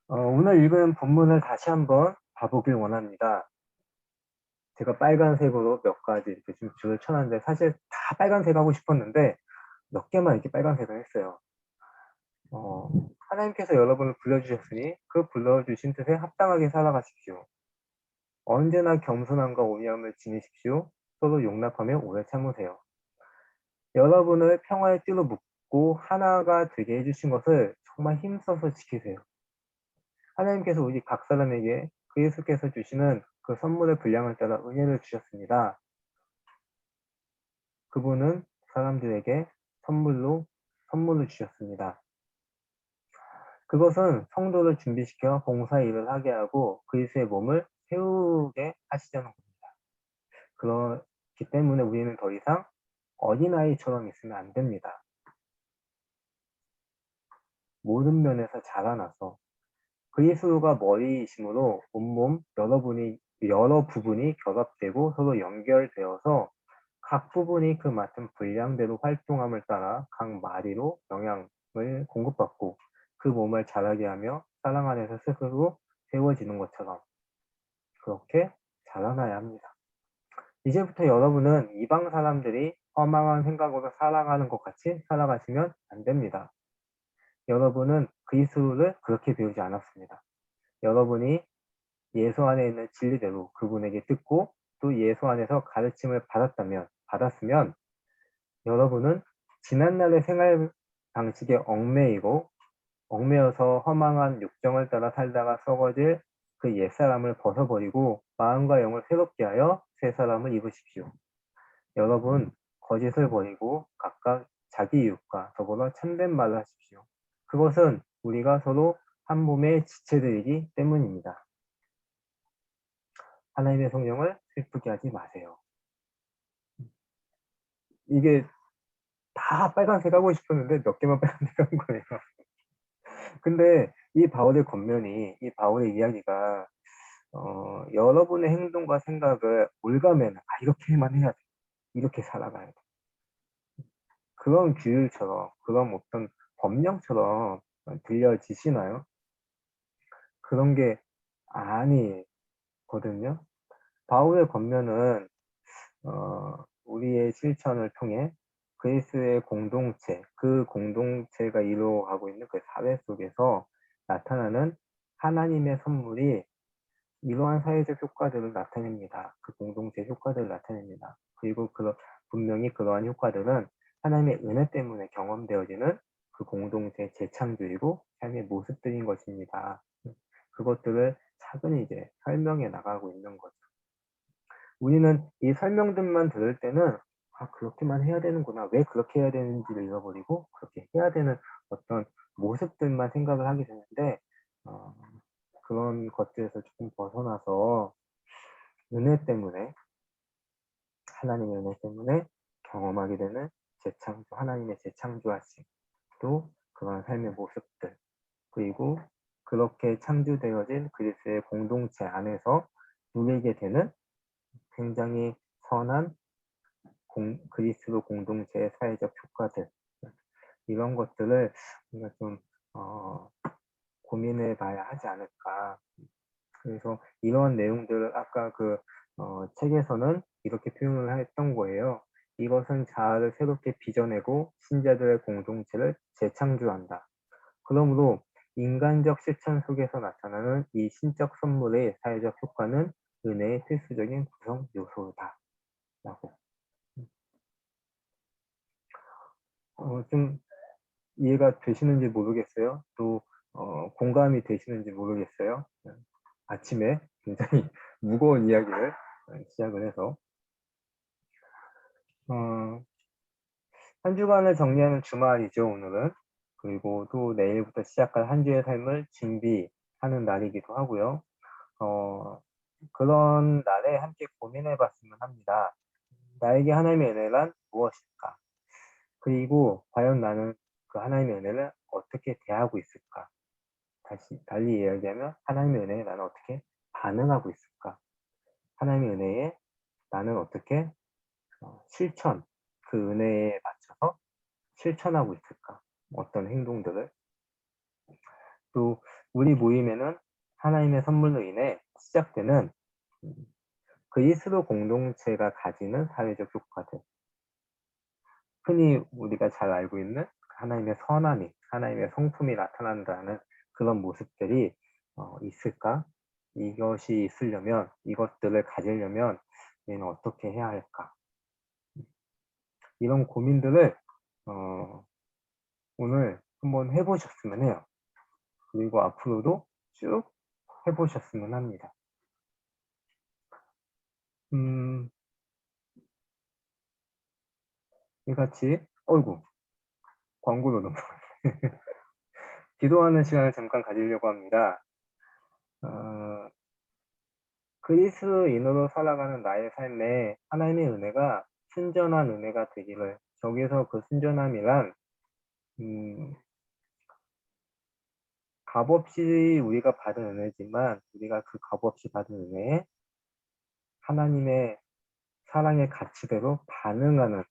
오늘 읽은 본문을 다시 한번 봐보길 원합니다. 제가 빨간색으로 몇 가지 이렇게 좀 줄을 쳐놨는데 사실 다 빨간색 하고 싶었는데 몇 개만 이렇게 빨간색을 했어요. 하나님께서 여러분을 불러주셨으니 그 불러주신 뜻에 합당하게 살아가십시오. 언제나 겸손함과 온유함을 지니십시오. 서로 용납하며 오래 참으세요. 여러분을 평화의 띠로 묶고 하나가 되게 해주신 것을 정말 힘써서 지키세요. 하나님께서 우리 각 사람에게 그리스도께서 주시는 그 선물의 분량을 따라 은혜를 주셨습니다. 그분은 사람들에게 선물을 주셨습니다. 그것은 성도를 준비시켜 봉사 일을 하게 하고 그리스도의 몸을 세우게 하시려는 겁니다. 그렇기 때문에 우리는 더 이상 어린아이처럼 있으면 안 됩니다. 모든 면에서 자라나서 그리스도가 머리이심으로 온몸 여러 부분이 결합되고 서로 연결되어서 각 부분이 그 맡은 분량대로 활동함을 따라 각 마디로 영향을 공급받고 그 몸을 자라게 하며 사랑 안에서 스스로 세워지는 것처럼 그렇게 자라나야 합니다. 이제부터 여러분은 이방 사람들이 허망한 생각으로 살아가는 것 같이 살아가시면 안 됩니다. 여러분은 그리스도를 그렇게 배우지 않았습니다. 여러분이 예수 안에 있는 진리대로 그분에게 듣고 또 예수 안에서 가르침을 받았으면 여러분은 지난날의 생활 방식에 얽매여서 허망한 욕정을 따라 살다가 썩어질 그 옛사람을 벗어버리고 마음과 영을 새롭게 하여 새 사람을 입으십시오. 여러분 거짓을 버리고 각각 자기 이웃과 더불어 참된 말을 하십시오. 그것은 우리가 서로 한 몸의 지체들이기 때문입니다. 하나님의 성령을 슬프게 하지 마세요. 이게 다 빨간색 하고 싶었는데 몇 개만 빨간색 한 거예요. 근데 이 바울의 겉면이, 이 바울의 이야기가 여러분의 행동과 생각을 올가매는 이렇게만 해야 돼. 이렇게 살아가야 돼. 그런 규율처럼, 그런 어떤 법령처럼 들려지시나요? 그런 게 아니거든요. 바울의 겉면은 우리의 실천을 통해 그리스도의 공동체, 그 공동체가 이루어가고 있는 그 사회 속에서 나타나는 하나님의 선물이 이러한 사회적 효과들을 나타냅니다. 그 공동체 효과들을 나타냅니다. 그리고 분명히 그러한 효과들은 하나님의 은혜 때문에 경험되어지는 그 공동체의 재창조이고 삶의 모습들인 것입니다. 그것들을 차근히 이제 설명해 나가고 있는 거죠. 우리는 이 설명들만 들을 때는 그렇게만 해야 되는구나. 왜 그렇게 해야 되는지를 잃어버리고 그렇게 해야 되는 어떤 모습들만 생각을 하게 되는데 그런 것들에서 조금 벗어나서 은혜 때문에 하나님의 은혜 때문에 경험하게 되는 재창조, 하나님의 재창조하심, 또 그런 삶의 모습들, 그리고 그렇게 창조되어진 그리스도의 공동체 안에서 누리게 되는 굉장히 선한 그리스도 공동체의 사회적 효과들, 이런 것들을 우리가 좀 고민해 봐야 하지 않을까. 그래서 이런 내용들을 아까 책에서는 이렇게 표현을 했던 거예요. 이것은 자아를 새롭게 빚어내고 신자들의 공동체를 재창조한다. 그러므로 인간적 실천 속에서 나타나는 이 신적 선물의 사회적 효과는 은혜의 필수적인 구성 요소다. 라고. 좀 이해가 되시는지 모르겠어요. 또 공감이 되시는지 모르겠어요. 아침에 굉장히 무거운 이야기를 시작을 해서 한 주간을 정리하는 주말이죠, 오늘은. 그리고 또 내일부터 시작할 한 주의 삶을 준비하는 날이기도 하고요. 그런 날에 함께 고민해 봤으면 합니다. 나에게 하나님의 은혜란 무엇일까? 그리고 과연 나는 그 하나님의 은혜를 어떻게 대하고 있을까? 달리 이야기하면 하나님의 은혜에 나는 어떻게 반응하고 있을까? 하나님의 은혜에 나는 어떻게 실천, 그 은혜에 맞춰서 실천하고 있을까? 어떤 행동들을. 또 우리 모임에는 하나님의 선물로 인해 시작되는 그리스도 공동체가 가지는 사회적 효과들, 흔히 우리가 잘 알고 있는 하나님의 선함이, 하나님의 성품이 나타난다는 그런 모습들이 있을까? 이것이 있으려면, 이것들을 가지려면 우리는 어떻게 해야 할까? 이런 고민들을 오늘 한번 해보셨으면 해요. 그리고 앞으로도 쭉 해보셨으면 합니다. 이같이 광고로 넘어가네. 기도하는 시간을 잠깐 가지려고 합니다. 그리스도인으로 살아가는 나의 삶에 하나님의 은혜가 순전한 은혜가 되기를. 저기서 그 순전함이란 값없이 우리가 받은 은혜지만 우리가 그 값없이 받은 은혜에 하나님의 사랑의 가치대로 반응하는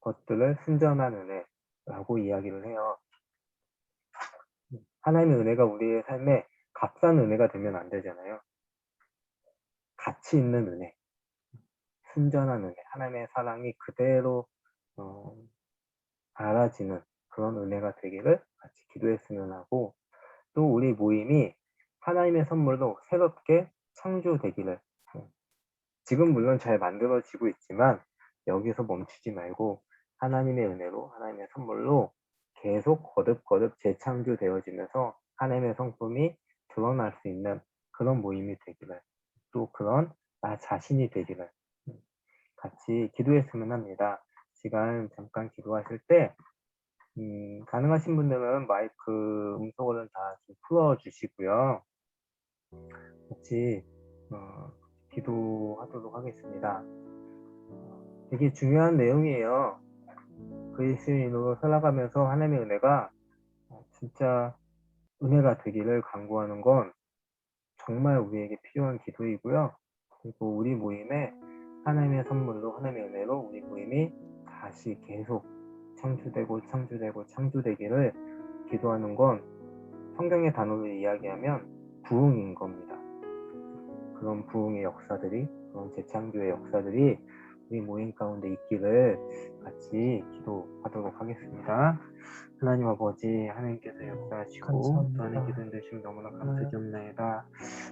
것들을 순전한 은혜라고 이야기를 해요. 하나님의 은혜가 우리의 삶에 값싼 은혜가 되면 안 되잖아요. 가치 있는 은혜, 순전한 은혜, 하나님의 사랑이 그대로 알아지는 그런 은혜가 되기를 같이 기도했으면 하고, 또 우리 모임이 하나님의 선물로 새롭게 창조되기를. 지금 물론 잘 만들어지고 있지만 여기서 멈추지 말고 하나님의 은혜로, 하나님의 선물로 계속 거듭거듭 재창조되어지면서 하나님의 성품이 드러날 수 있는 그런 모임이 되기를, 또 그런 나 자신이 되기를 같이 기도했으면 합니다. 시간 잠깐 기도하실 때 가능하신 분들은 마이크 음소거는 다 좀 풀어주시고요. 같이 기도하도록 하겠습니다. 되게 중요한 내용이에요. 그리스도인으로 살아가면서 하나님의 은혜가 진짜 은혜가 되기를 간구하는 건 정말 우리에게 필요한 기도이고요. 그리고 우리 모임에 하나님의 선물로, 하나님의 은혜로 우리 모임이 다시 계속 창조되기를 기도하는 건 성경의 단어로 이야기하면 부흥인 겁니다. 그런 부흥의 역사들이, 그런 재창조의 역사들이 우리 모임 가운데 있기를 같이 기도하도록 하겠습니다. 하나님 아버지, 하나님께서 역사하시고 감사합니다. 또한 기도해 주시면 너무나 감사드립니다.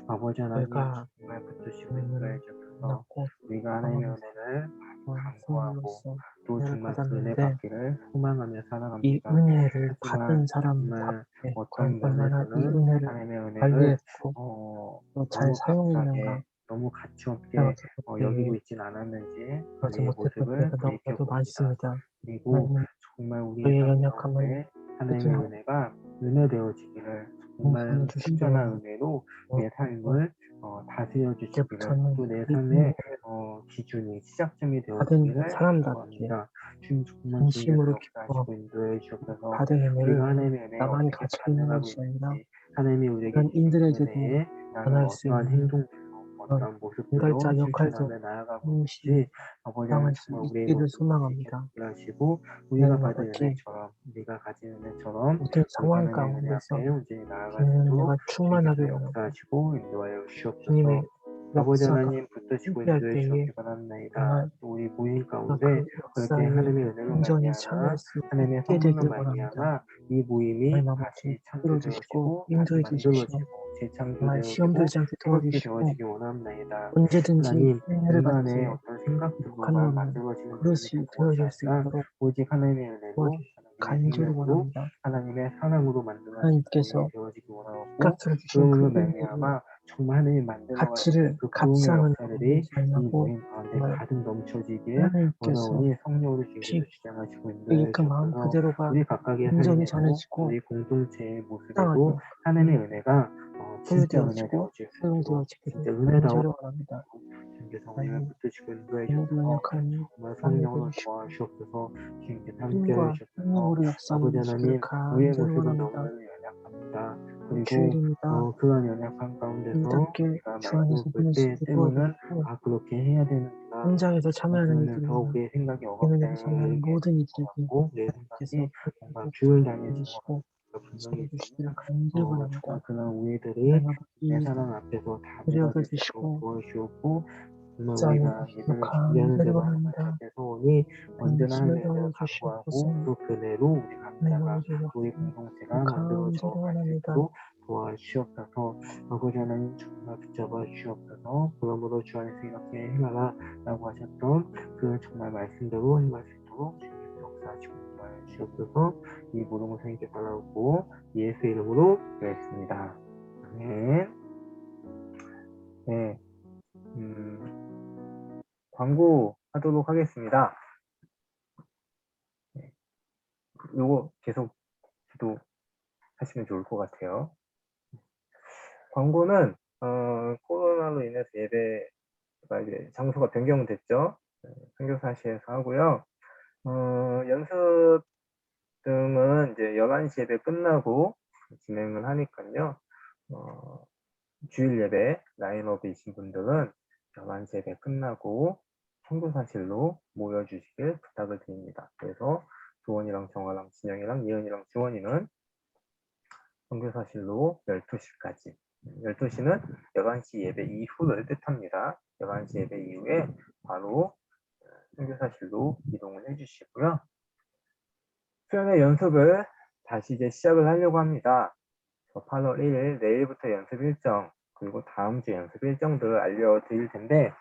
아버지 하나님 내가 정말 붙드시고 인도해 주셔서 낳고 우리가 하나님의 은혜를 간구하고 선물로서 또 은혜를 정말 그 은혜 받았는데 받기를 소망하며 이 살아갑니다. 은혜를 하지만 받은 사람 정말 앞에 어떤 과연 얼마나 이 면에서는 은혜를 하나님의 은혜를 관리했고 또 잘 너무 사용했는가 값싸게 너무 가치 없게 생각했을 여기고 때에 있진 않았는지 그러지 우리의 못했을 모습을 때가 너무나도 돌이켜봅니다. 많습니다. 그리고 하나님, 정말 우리의 저희의 삶 연약함을 가운데 하나님의 회개하고 은혜가 은혜 되어지기를 정말 용서해 주시기 신전한 원합니다. 은혜로 내 삶을 다스려 주시기를 이제부터는 또 내 이 삶의 은혜를 기준이 시작점이 받은 되어지기를 사람답게 기도합니다. 주님 정말 진심으로 주님께서 기뻐하고 역사하시고 인도해 주셔서 받은 은혜를 우리가 하나님의 은혜에 나만이 어떻게 가지고 있는 반응하고 것이 아니라 있는지 하나님이 우리에게 다른 주신 인들에게도 은혜에 나는 전할 수 어떠한 있는 행동들로 그런 어떠한 모습들로 인갈자 역할도 실천하며 나아가고 동시에 있는지 아버지 하나님 당할 수 정말 우리의 있기를 모습을 소망합니다. 지켜보게 하시고 우리가 하나님 받은 아버지, 은혜처럼 우리가 가진 은혜처럼 모든 우리가 상황 하나님의 은혜 가운데서 앞에 온전히 나아갈 수 주님의 있도록 은혜가 충만하길 주님께서 원합니다. 역사하시고 인도하여 주시옵소서. 주님의 아버지 역사가 하나님 붙드시고 함께할 인도해 때에 주옵기 바랍니다. 정말 또 우리 모임 가운데 그 그렇게 역사에 하나님의 은혜로 온전히 참여할 말미암아 수 하나님의 있게 선물로 되길 원합니다. 말미암아 이 모임이 하나님 아버지, 다시 끌어주시고 창조되어지고 다시 인도해 주십시오. 만들어지고 정말 시험 재창조되어지고 들지 않게 새롭게 도와주시고 되어지기 원합니다. 언제든지 하나님 은혜를 받을 수 인간의 있는 어떤 행복한 생각들로만 마음으로 만들어지는 그릇이 모임이 되는 것이 되어질 수 아니라 있도록 오직 하나님의 은혜로 도와주시고 하나님의 간절히 생명으로 원합니다. 하나님의 사랑으로 만들어진 하나님께서 모임이 되어지기 원하고 값을 주신 그 그러므로 은혜를 말미암아 정말 하나님이 만들어 가시는 가치를 그 부흥의 값상은 역사들이 이 아니하고 모임 가운데 정말 가득 넘쳐지길 하나님께서 원하오니 성령으로 주님께서 주신 주장하시고 이 인도해 그 마음 주셔서 그대로가 우리 각각의 온전히 삶에도 전해지고 우리 공동체의 모습에도 합당하게 하나님의 은혜가 진짜 은혜 소유되어지고 되어질 수 있도록 사용되어지기를 진짜 은혜다운 간절히 원합니다. 주님께서 우리를 하나님, 붙드시고 인도해 오늘도 주셔서 연약함을 정말 사용해 성령으로 주시고 도와주시옵소서. 주님께서 함께 힘과 해주셔서 능력으로 역사해 아버지 주시기를 하나님 우리의 간절히 모습은 원합니다. 너무나도 연약합니다. 그리고 주일입니다. 그런 연약함 가운데서 힘답게 우리가 주 말씀을 안에서 볼 보낼 수 때 있게 때로는 도와주시고 그렇게 해야 되는구나 현장에서 참여하는 그러면 더 이들이나 우리의 생각이 예능에서 참여하는 억압되게 모든 것 이들에게 같고 내 하나님께서 생각이 뭔가 규율당해진 것 해주시고 같은 분명히 지켜주시기를 있으면 간절히 원합니다. 정말 그런 우리들이 하나님 내 아버지, 사랑 앞에서 다 우리 무너질 수 있도록 여겨주시고 도와주시옵고 정말 자녀 우리가 주시기를 예배를 준비하는 간절히 대로 하는 것이 원합니다. 앞에서 오니 언제나 관심을 하나님의 은혜를 더해 간구하고 주시옵소서. 또 그 은혜로 우리 하나님 각자가 아버지 우리 역사를 공동체가 간절히 만들어져 갈 수 원합니다. 있도록 도와주시옵소서. 아버지 하나님 정말 붙잡아 주시옵소서. 그러므로 주 안에서 이렇게 행하라 라고 하셨던 그 정말 말씀대로 행할 수 있도록 주님께서 역사하시고 인도하여 주시옵소서. 이 모든 것을 함께 바라고 예수의 이름으로 기도했습니다. 아멘. 네. 광고하도록 하겠습니다. 네. 요거 계속 기도하시면 좋을 것 같아요. 광고는 코로나로 인해서 예배가 이제 장소가 변경됐죠. 선교사실에서 하고요. 연습 등은 이제 11시 예배 끝나고 진행을 하니까요. 주일 예배 라인업이신 분들은 11시 예배 끝나고 선교사실로 모여주시길 부탁을 드립니다. 그래서 조원이랑 정아랑 진영이랑 예은이랑 지원이는 선교사실로 12시까지 12시는 11시 예배 이후를 뜻합니다. 11시 예배 이후에 바로 선교사실로 이동을 해주시고요. 수련회 연습을 다시 이제 시작을 하려고 합니다. 8월 1일 내일부터 연습 일정 그리고 다음 주 연습 일정들을 알려드릴 텐데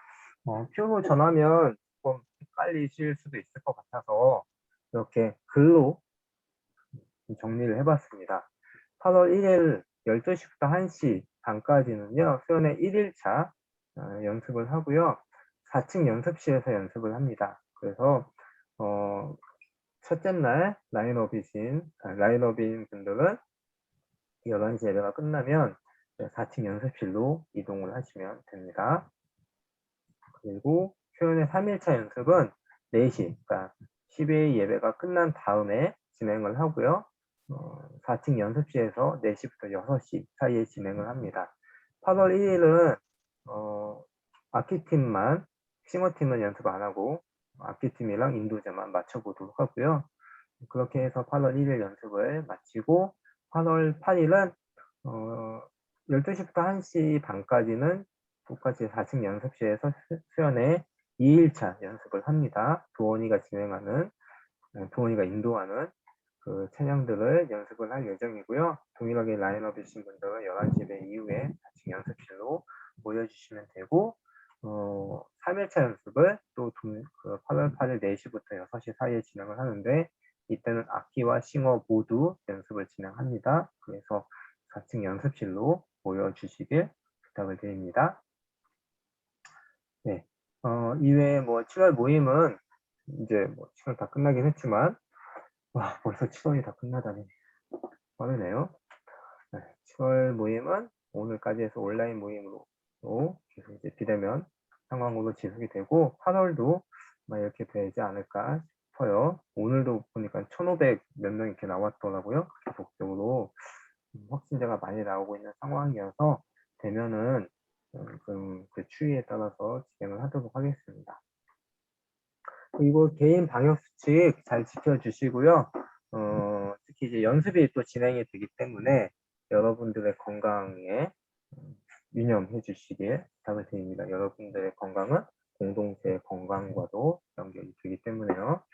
표로 전하면 조금 헷갈리실 수도 있을 것 같아서 이렇게 글로 정리를 해봤습니다. 8월 1일 12시부터 1시 반까지는요. 수련회 1일차 연습을 하고요. 4층 연습실에서 연습을 합니다. 그래서 첫째 날 라인업인 분들은 11시 예배가 끝나면 4층 연습실로 이동을 하시면 됩니다. 그리고 수요일에 3일차 연습은 4시, 그러니까 12일 예배가 끝난 다음에 진행을 하고요. 4층 연습실에서 4시부터 6시 사이에 진행을 합니다. 8월 1일은 악기팀만, 싱어팀은 연습 안 하고 악기팀이랑 인도제만 맞춰보도록 하고요. 그렇게 해서 8월 1일 연습을 마치고 8월 8일은 12시부터 1시 반까지는 똑같이 4층 연습실에서 수연의 2일차 연습을 합니다. 도원이가 인도하는 그 찬양들을 연습을 할 예정이고요. 동일하게 라인업이신 분들은 11시 예배 이후에 4층 연습실로 모여주시면 되고 3일차 연습을 또 8월 8일 4시부터 6시 사이에 진행을 하는데 이때는 악기와 싱어 모두 연습을 진행합니다. 그래서 4층 연습실로 모여주시길 부탁을 드립니다. 네, 이외에 7월 모임은 이제 7월 다 끝나긴 했지만 벌써 7월이 다 끝나다니 빠르네요. 네, 7월 모임은 오늘까지 해서 온라인 모임으로 계속 이제 비대면 상황으로 지속이 되고 8월도 이렇게 되지 않을까 싶어요. 오늘도 보니까 1,500 몇 명 이렇게 나왔더라고요. 계속적으로 확진자가 많이 나오고 있는 상황이어서 되면은 그 추이에 따라서 진행을 하도록 하겠습니다. 그리고 개인 방역 수칙 잘 지켜주시고요. 특히 이제 연습이 또 진행이 되기 때문에 여러분들의 건강에 유념해 주시길 부탁을 드립니다. 여러분들의 건강은 공동체의 건강과도 연결이 되기 때문에요.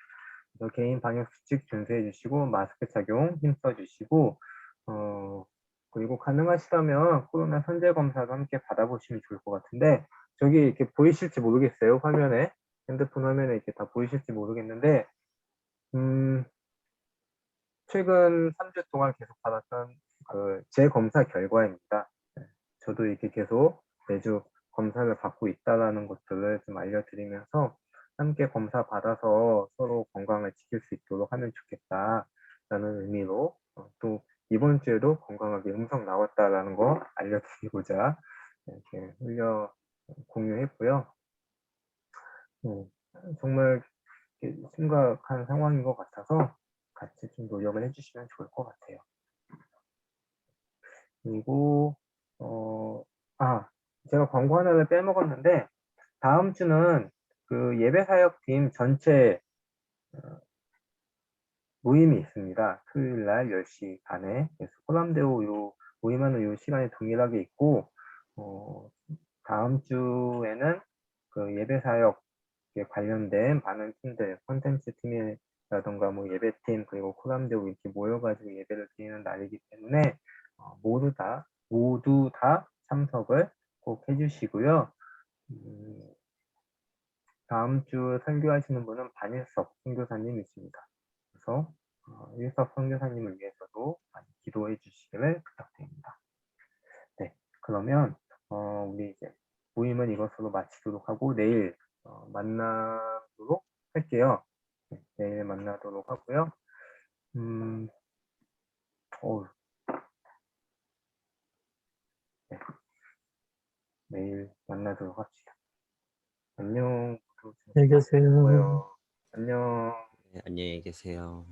그래서 개인 방역 수칙 준수해 주시고 마스크 착용 힘써 주시고 그리고 가능하시다면 코로나 선제 검사도 함께 받아보시면 좋을 것 같은데 저기 이렇게 보이실지 모르겠어요. 화면에 핸드폰 화면에 이렇게 다 보이실지 모르겠는데 최근 3주 동안 계속 받았던 그 재검사 결과입니다. 저도 이렇게 계속 매주 검사를 받고 있다라는 것들을 좀 알려드리면서 함께 검사 받아서 서로 건강을 지킬 수 있도록 하면 좋겠다라는 의미로 또 이번 주에도 건강하게 음성 나왔다라는 거 알려드리고자 이렇게 공유했고요. 정말 심각한 상황인 것 같아서 같이 좀 노력을 해주시면 좋을 것 같아요. 그리고 제가 광고 하나를 빼먹었는데 다음 주는 그 예배사역팀 전체 모임이 있습니다. 토요일 날 10시 반에. 그래서 호남대우 모임하는 요 시간이 동일하게 있고 다음 주에는 그 예배사역에 관련된 많은 팀들, 콘텐츠 팀이라던가 예배팀 그리고 호남대우 이렇게 모여가지고 예배를 드리는 날이기 때문에 모두 다 참석을 꼭 해주시고요. 다음 주 선교하시는 분은 반일섭 선교사님이십니다. 그래서 일섭 선교사님을 위해서도 많이 기도해 주시기를 부탁드립니다. 네, 그러면 우리 이제 모임은 이것으로 마치도록 하고 내일 만나도록 할게요. 네, 내일 만나도록 하고요. 네, 내일 만나도록 합시다. 안녕. 안녕히 계세요. 안녕. 네, 안녕히 계세요.